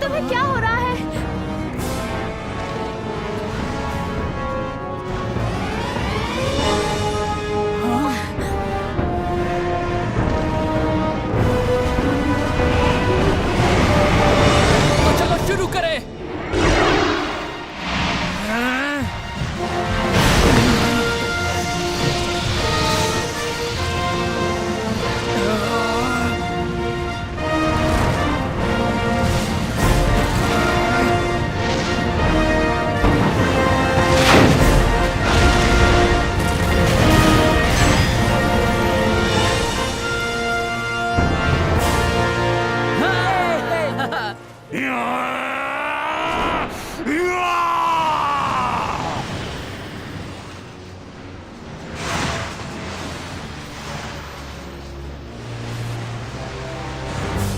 तुम्हें क्या हो रहा है? तो चलो शुरू करें।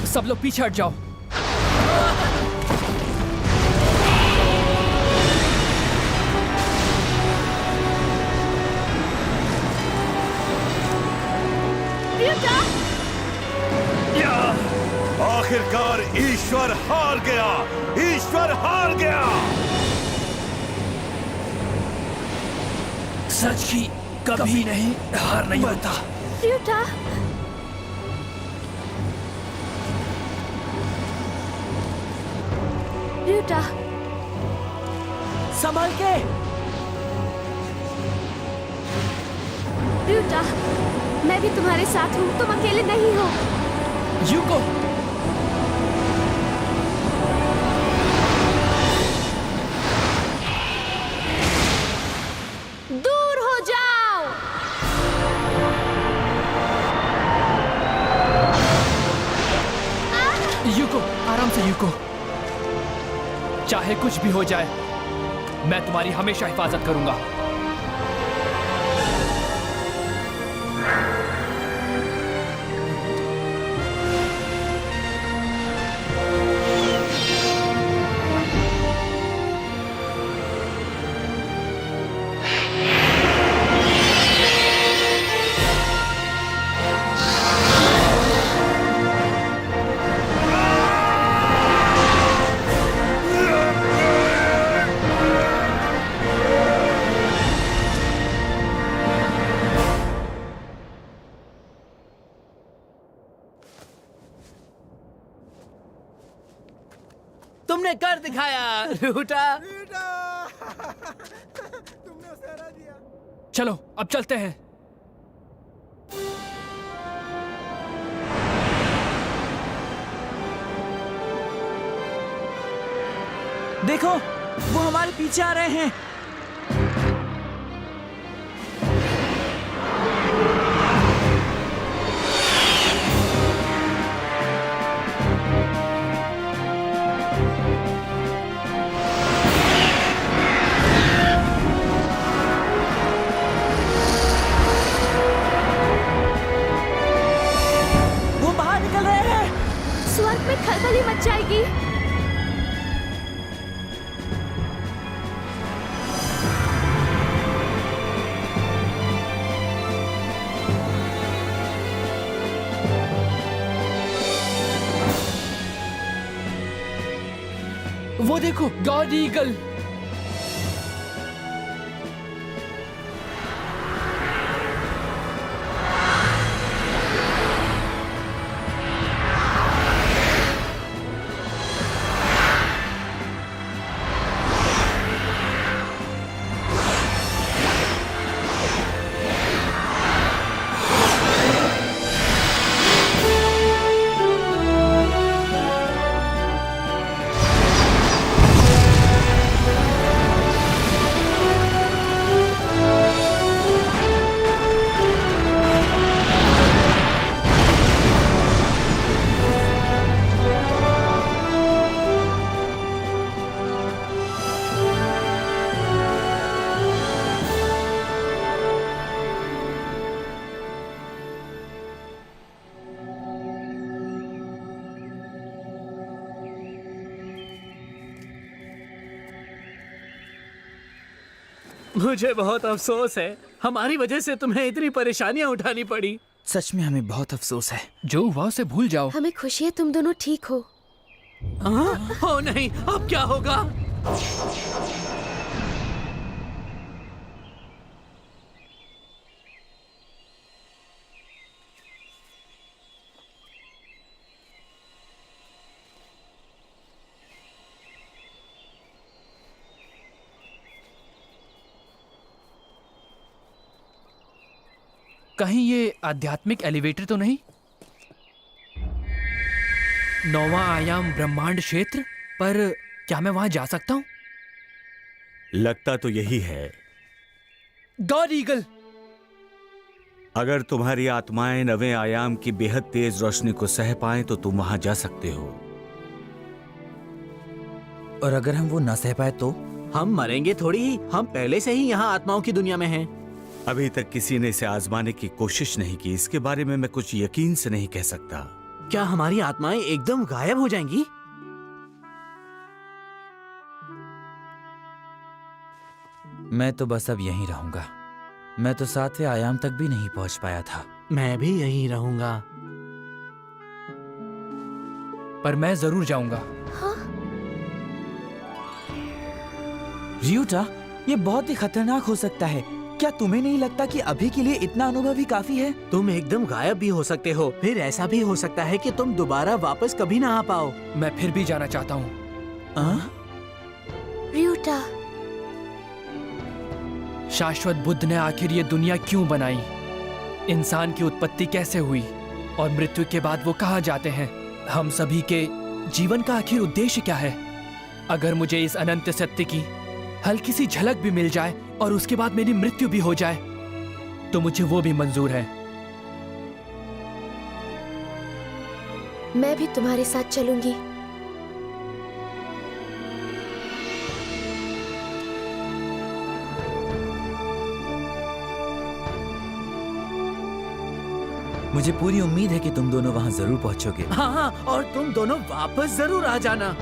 सब लोग पीछे हट जाओ। आखिरकार ईश्वर हार गया, ईश्वर हार गया। सच की कभी नहीं हार नहीं होता। र्यूटा, र्यूटा, संभल के। र्यूटा, मैं भी तुम्हारे साथ हूँ, तुम अकेले नहीं हो। यूको, दूर हो जाओ। यूको, आराम से यूको। चाहे कुछ भी हो जाए, मैं तुम्हारी हमेशा हिफाजत करूंगा। तुमने कर दिखाया रूटा। चलो अब चलते हैं। देखो, वो हमारे पीछे आ रहे हैं। वो बाहर निकल रहे हैं। स्वर्ग में खलबली मच जाएगी। वो देखो, गॉड ईगल। मुझे बहुत अफसोस है, हमारी वजह से तुम्हें इतनी परेशानियां उठानी पड़ी। सच में हमें बहुत अफसोस है। जो हुआ उसे भूल जाओ। हमें खुशी है तुम दोनों ठीक हो। ओ नहीं, अब क्या होगा? कहीं ये आध्यात्मिक एलिवेटर तो नहीं? 9वां आयाम ब्रह्मांड क्षेत्र, पर क्या मैं वहां जा सकता हूं? लगता तो यही है। गॉड ईगल, अगर तुम्हारी आत्माएं 9वें आयाम की बेहद तेज रोशनी को सह पाएं तो तुम वहां जा सकते हो। और अगर हम वो न सह पाए तो? हम मरेंगे थोड़ी ही, हम पहले से ही यहाँ आत्माओं की दुनिया में हैं। अभी तक किसी ने इसे आजमाने की कोशिश नहीं की, इसके बारे में मैं कुछ यकीन से नहीं कह सकता। क्या हमारी आत्माएं एकदम गायब हो जाएंगी? मैं तो बस अब यहीं रहूंगा। मैं तो 7वें आयाम तक भी नहीं पहुंच पाया था। मैं भी यहीं रहूंगा। पर मैं जरूर जाऊंगा। रियूटा, ये बहुत ही खतरनाक हो सकता है। क्या तुम्हें नहीं लगता कि अभी के लिए इतना अनुभव ही काफी है? तुम एकदम गायब भी हो सकते हो, फिर ऐसा भी हो सकता है कि तुम दोबारा वापस कभी ना आ पाओ। मैं फिर भी जाना चाहता हूँ। रियूटा, शाश्वत बुद्ध ने आखिर ये दुनिया क्यों बनाई? इंसान की उत्पत्ति कैसे हुई? और मृत्यु के बाद वो कहाँ जाते हैं? हम सभी के जीवन का आखिर उद्देश्य क्या है? अगर मुझे इस अनंत सत्य की हल्की सी झलक भी मिल जाए और उसके बाद मेरी मृत्यु भी हो जाए तो मुझे वो भी मंजूर है। मैं भी तुम्हारे साथ चलूंगी। मुझे पूरी उम्मीद है कि तुम दोनों वहां जरूर पहुंचोगे। हाँ, और तुम दोनों वापस जरूर आ जाना।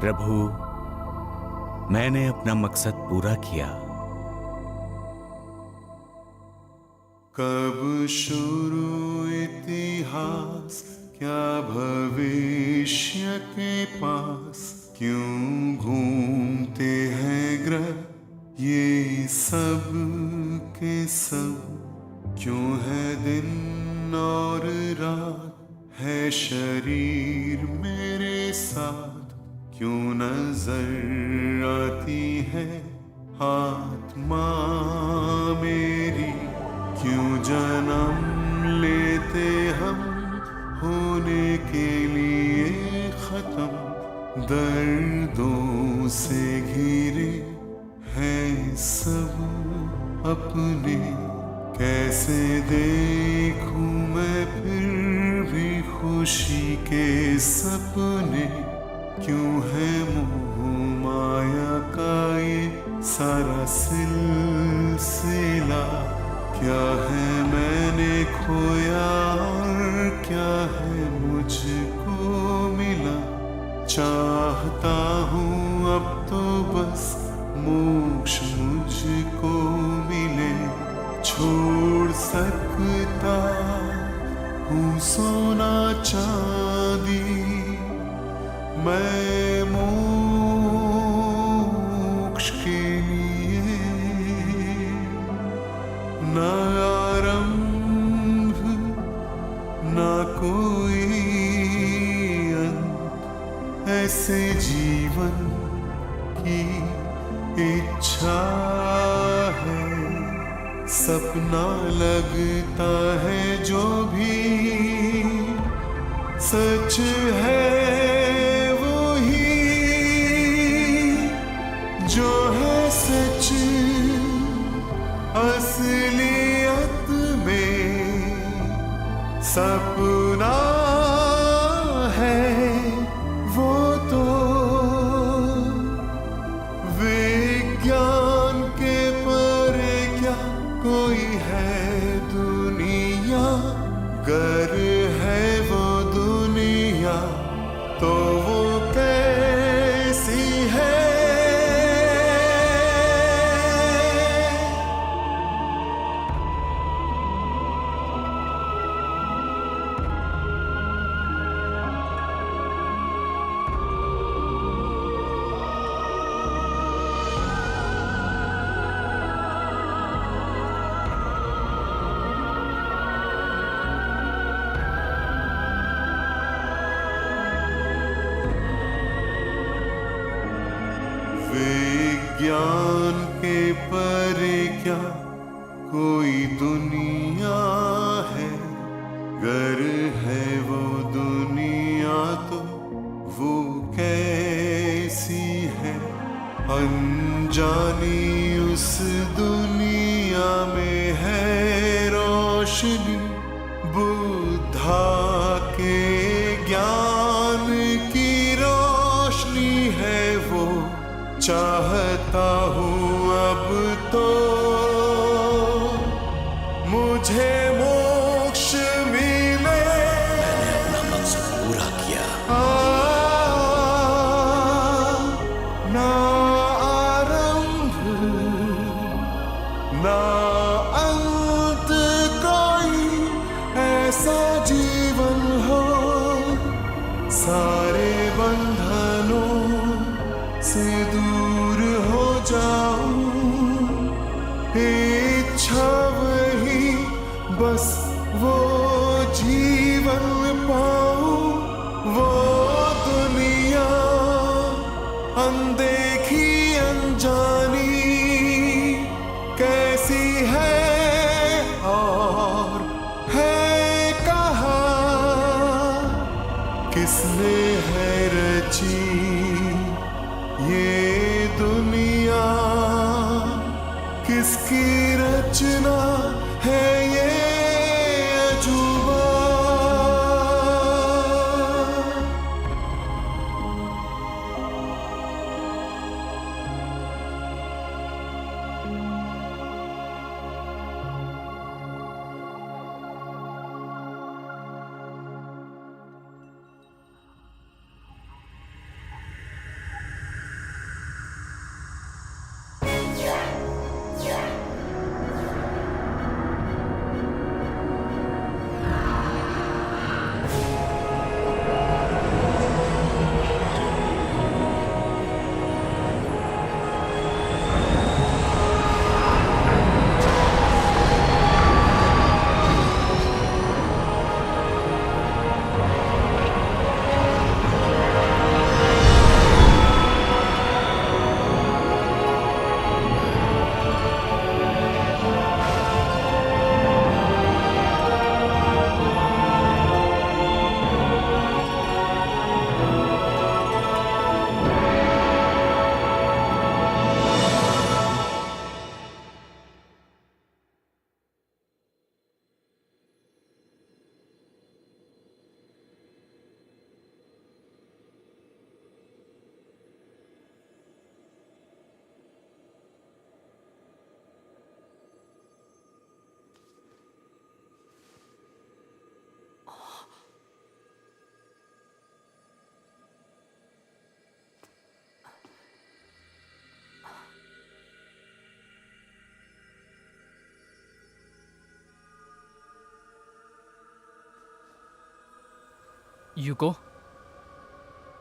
प्रभु, मैंने अपना मकसद पूरा किया। कब शुरू इतिहास, क्या भविष्य के पास, क्यों घूमते हैं ग्रह ये सब के सब, क्यों है दिन और रात, है शरीर मेरे साथ, क्यों नजर आती है आत्मा मेरी, क्यों जन्म लेते हम होने के लिए खत्म, दर्दों से घिरे हैं सब अपने, कैसे देखूं मैं फिर भी खुशी के सपने, क्यों है मोह माया का ये सारा सिलसिला, क्या है मैंने खोया और क्या है मुझको मिला, चाहता हूँ अब तो बस मोक्ष मुझको मिले, छोड़ सकता हूँ सोना चांदी मैं मोक्ष के लिए, न आरंभ न कोई अंत, ऐसे जीवन की इच्छा है, सपना लगता है जो भी सच है वही, जो है सच असलियत में सपना है वो तो, विज्ञान के परे क्या कोई है दुनिया, गर है वो दुनिया तो वो कैसी है। विज्ञान के परे क्या कोई दुनिया है, गर है वो दुनिया तो वो कैसी है, अनजानी उस दुनिया में है रोशनी, बुद्धा के ज्ञान की रोशनी है वो, चाहता हूँ अब तो मुझे मोक्ष मिले, मैंने अपना मकसद पूरा किया। ना आरंभ ना अंत कोई ऐसा जीवन हो, सारे बंधनों से दूर हो जाऊं, इच्छा वही बस वो जीवन पाऊं, वो दुनिया अनदेखी अनजानी कैसी है और है कहाँ, किसने है रची ये दुनिया, किसकी रचना है ये अजूबा। यूको,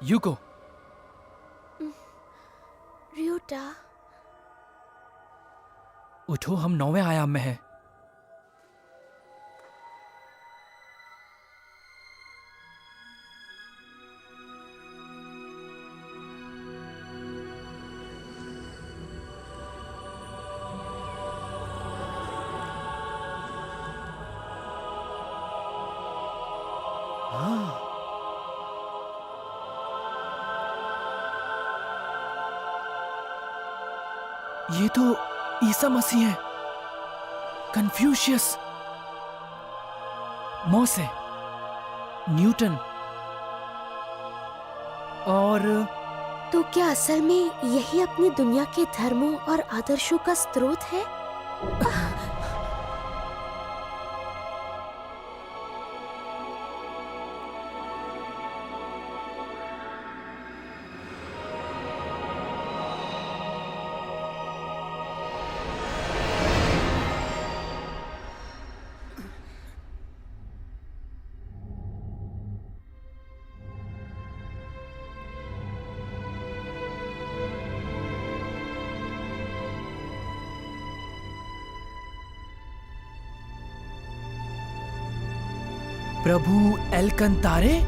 यूको, रियोटा, उठो, हम 9वें आयाम में हैं। ये तो ईसा मसीह है, कन्फ्यूशियस, मोसे, न्यूटन और तो क्या असल में यही अपनी दुनिया के धर्मों और आदर्शों का स्रोत है? प्रभु एलकंतारे?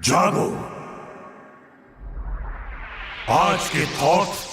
जागो। आज के थॉट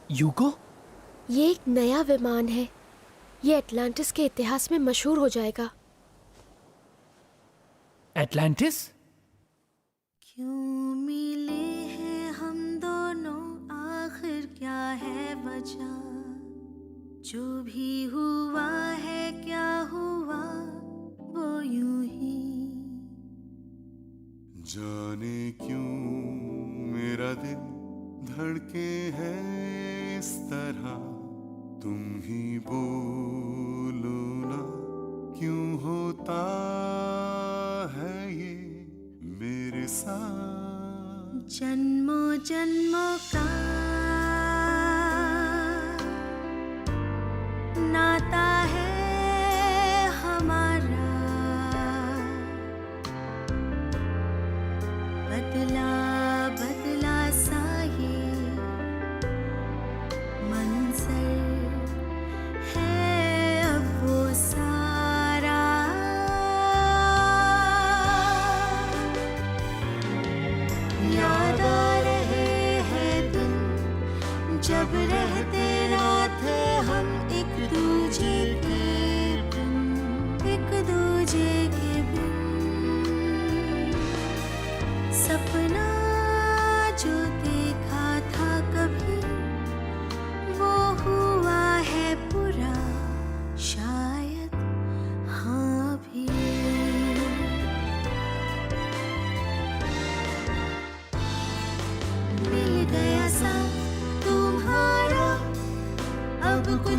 यूको? ये एक नया विमान है। ये एटलांटिस के इतिहास में मशहूर हो जाएगा। एटलांटिस? क्यों मिले हैं हम दोनों, आखिर क्या है वजह? जो भी हुआ है, क्या हुआ वो यूं ही। जाने क्यों मेरा दिल धड़के है इस तरह, तुम ही बोलो ना क्यों होता है ये मेरे साथ। जन्मों जन्मों का नाता है हमारा, बदला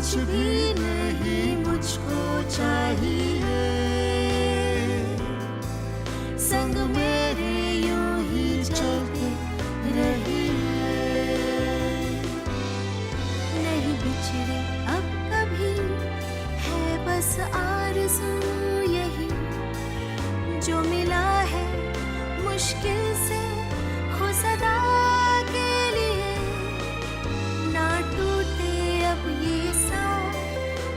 कुछ भी नहीं मुझको चाहिए, संग मेरे यूं ही चलते रहिए, नहीं बिछड़े अब कभी, है बस आरज़ू यही, जो मिला है मुश्किल से हो सदा के लिए, ना टूटे अब ये सांप,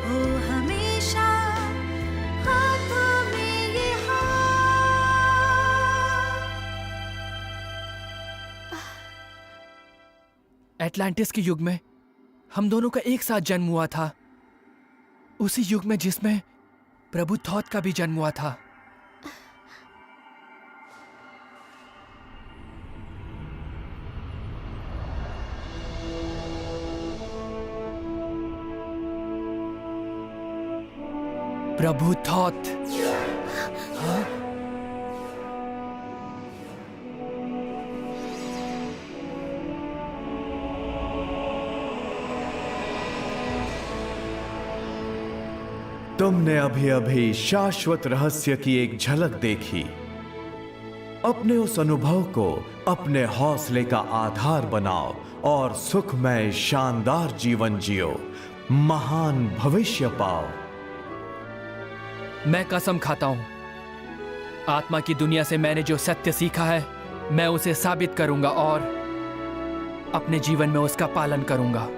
हो हमेशा हाथों में ये एटलांटिस के युग में हम दोनों का एक साथ जन्म हुआ था, उसी युग में जिसमें प्रभु थॉथ का भी जन्म हुआ था। प्रभु थॉथ। हाँ? तुमने अभी अभी शाश्वत रहस्य की एक झलक देखी। अपने उस अनुभव को अपने हौसले का आधार बनाओ और सुखमय शानदार जीवन जियो, महान भविष्य पाओ। मैं कसम खाता हूं, आत्मा की दुनिया से मैंने जो सत्य सीखा है, मैं उसे साबित करूंगा और अपने जीवन में उसका पालन करूंगा।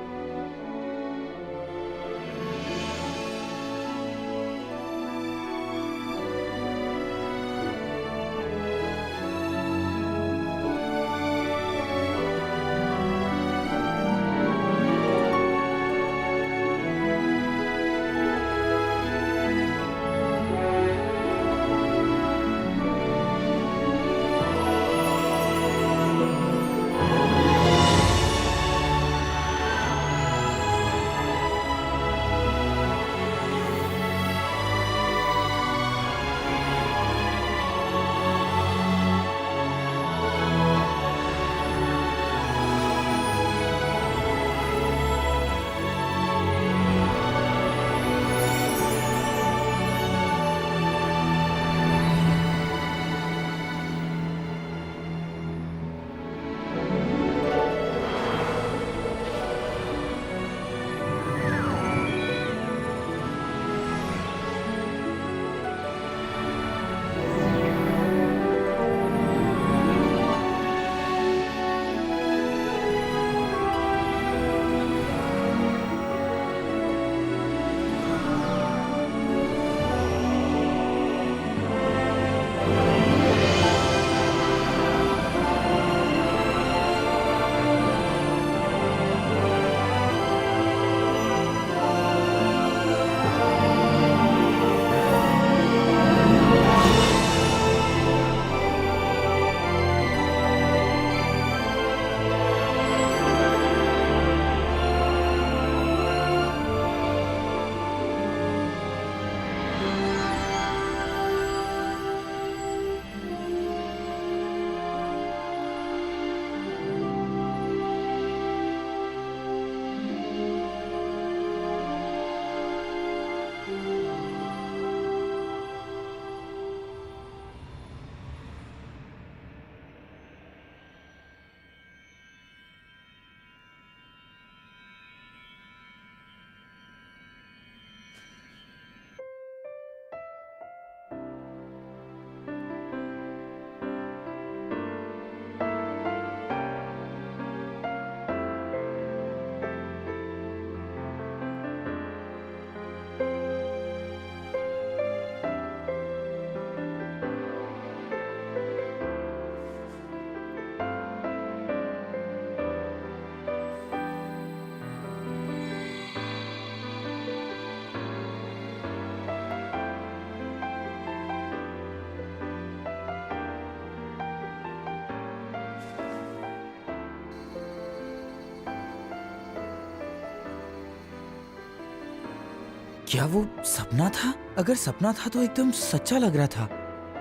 क्या वो सपना था? अगर सपना था तो एकदम सच्चा लग रहा था।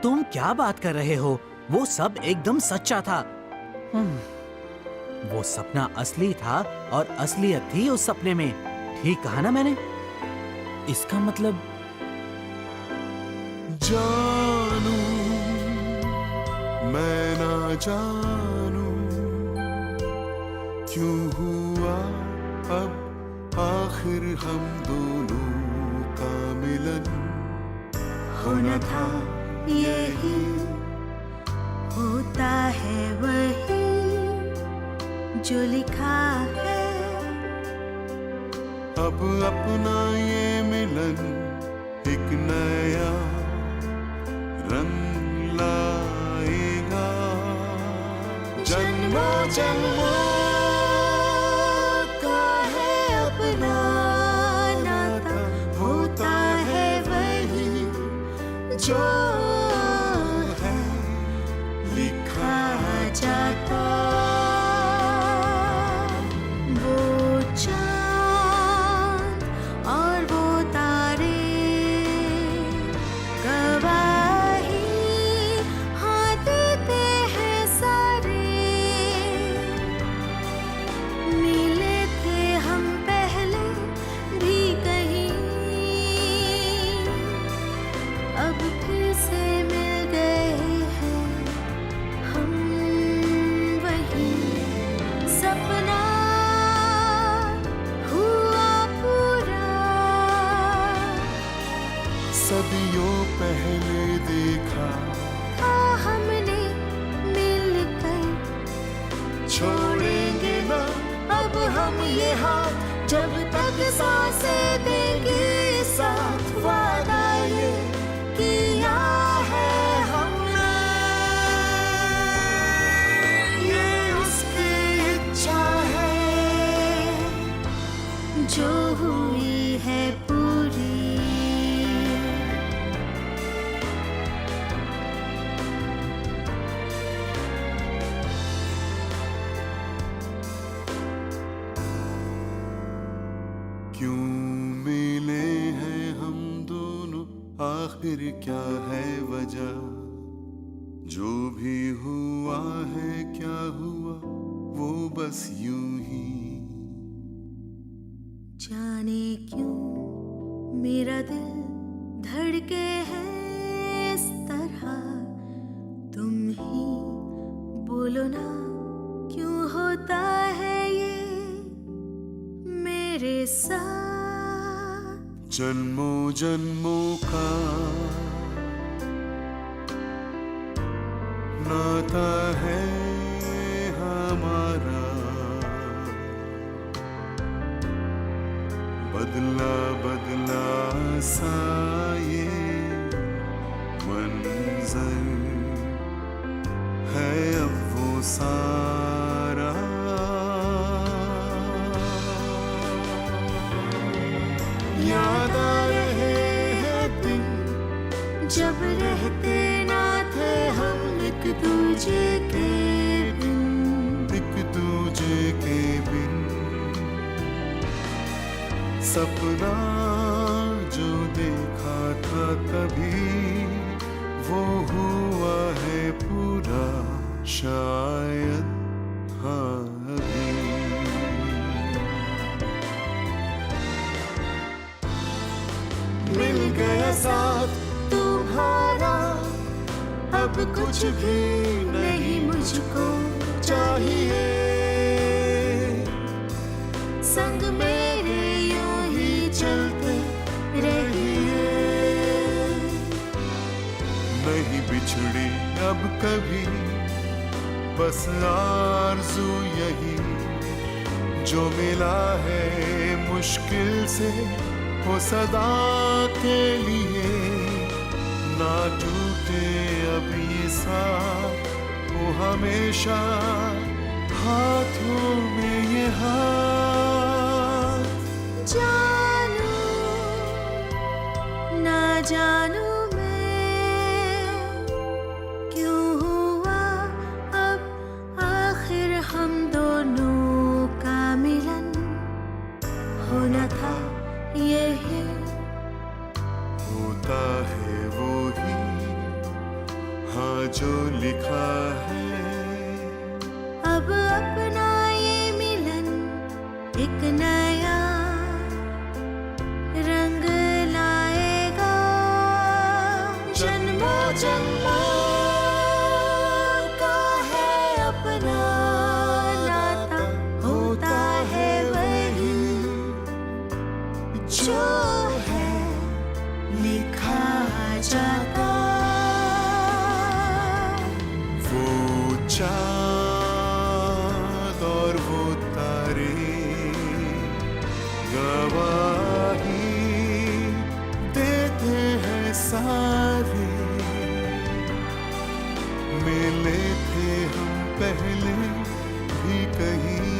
तुम क्या बात कर रहे हो? वो सब एकदम सच्चा था। वो सपना असली था और असलियत थी उस सपने में। ठीक कहा ना मैंने? इसका मतलब जानू मैं ना जानू क्यों हुआ अब आखिर हम दोनों का मिलन। होना था यही, होता है वही जो लिखा है। अब अपना ये मिलन एक नया रंग लाएगा। जन्मों जन्मों का है अपना नाता, होता है वही जो है लिखा जाता। वो चाँद और वो तारे गवाही हाँ देते हैं सारे। मिले थे हम पहले भी कहीं, अब फिर से मिल गए हैं हम वहीं। सपना हुआ पूरा, सदियों पहले देखा था हमने मिलकर। छोड़ेंगे ना अब हम ये हाथ जब तक सांसें देंगे साथ। वादा ये किया है हमने, ये उसकी इच्छा है जो हुई है पूरी। क्यों मिले हैं हम दोनों आखिर क्या है वजह। जो भी हुआ है क्या हुआ वो बस यूं ही। जाने क्यों मेरा दिल धड़के है इस तरह। तुम ही बोलो ना क्यों होता है ये मेरे साथ। जन्मों जन्मों का नाता है हमारा। बदला बदला सा ये मंजर है अब वो सारा। याद आ रहे हैं दिन जब रहते ना थे हम एक दूजे के बिन। एक दूजे के बिन सपना जो देखा था तभी वो हुआ है पूरा शायद। हाँ अभी मिल गया साथ तुम्हारा, अब कुछ भी नहीं मुझको चाहिए। संग मेरे यूं ही चलते रहिए। नहीं बिछड़े अब कभी बस आरज़ू यही जो मिला है मुश्किल से वो सदा के लिए। ना टूटे अब ये साथ वो हमेशा हाथों में ये हाथ। जानू ना जानू मैं क्यों हुआ अब आखिर हम दोनों का मिलन। होना था यही, होता है वो ही हाँ जो लिखा है। अब अपना ये मिलन एक नया जन्मों जन्मों का है अपना नाता, होता है वही जो है लिखा जाता। वो चाँद और वो तारे गवाही देते हैं सारे, मिले थे हम पहले भी कहीं,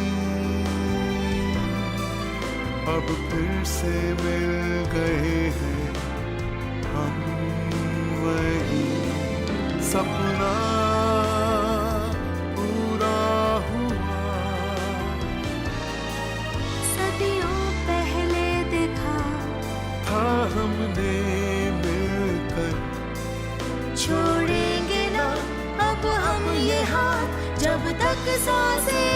अब फिर से मिल गए हैं हम वही। सपना पूरा हुआ, सदियों पहले देखा था हमने मिलकर, छोड़ेंगे ना अब हम ये हाथ जब तक सांसें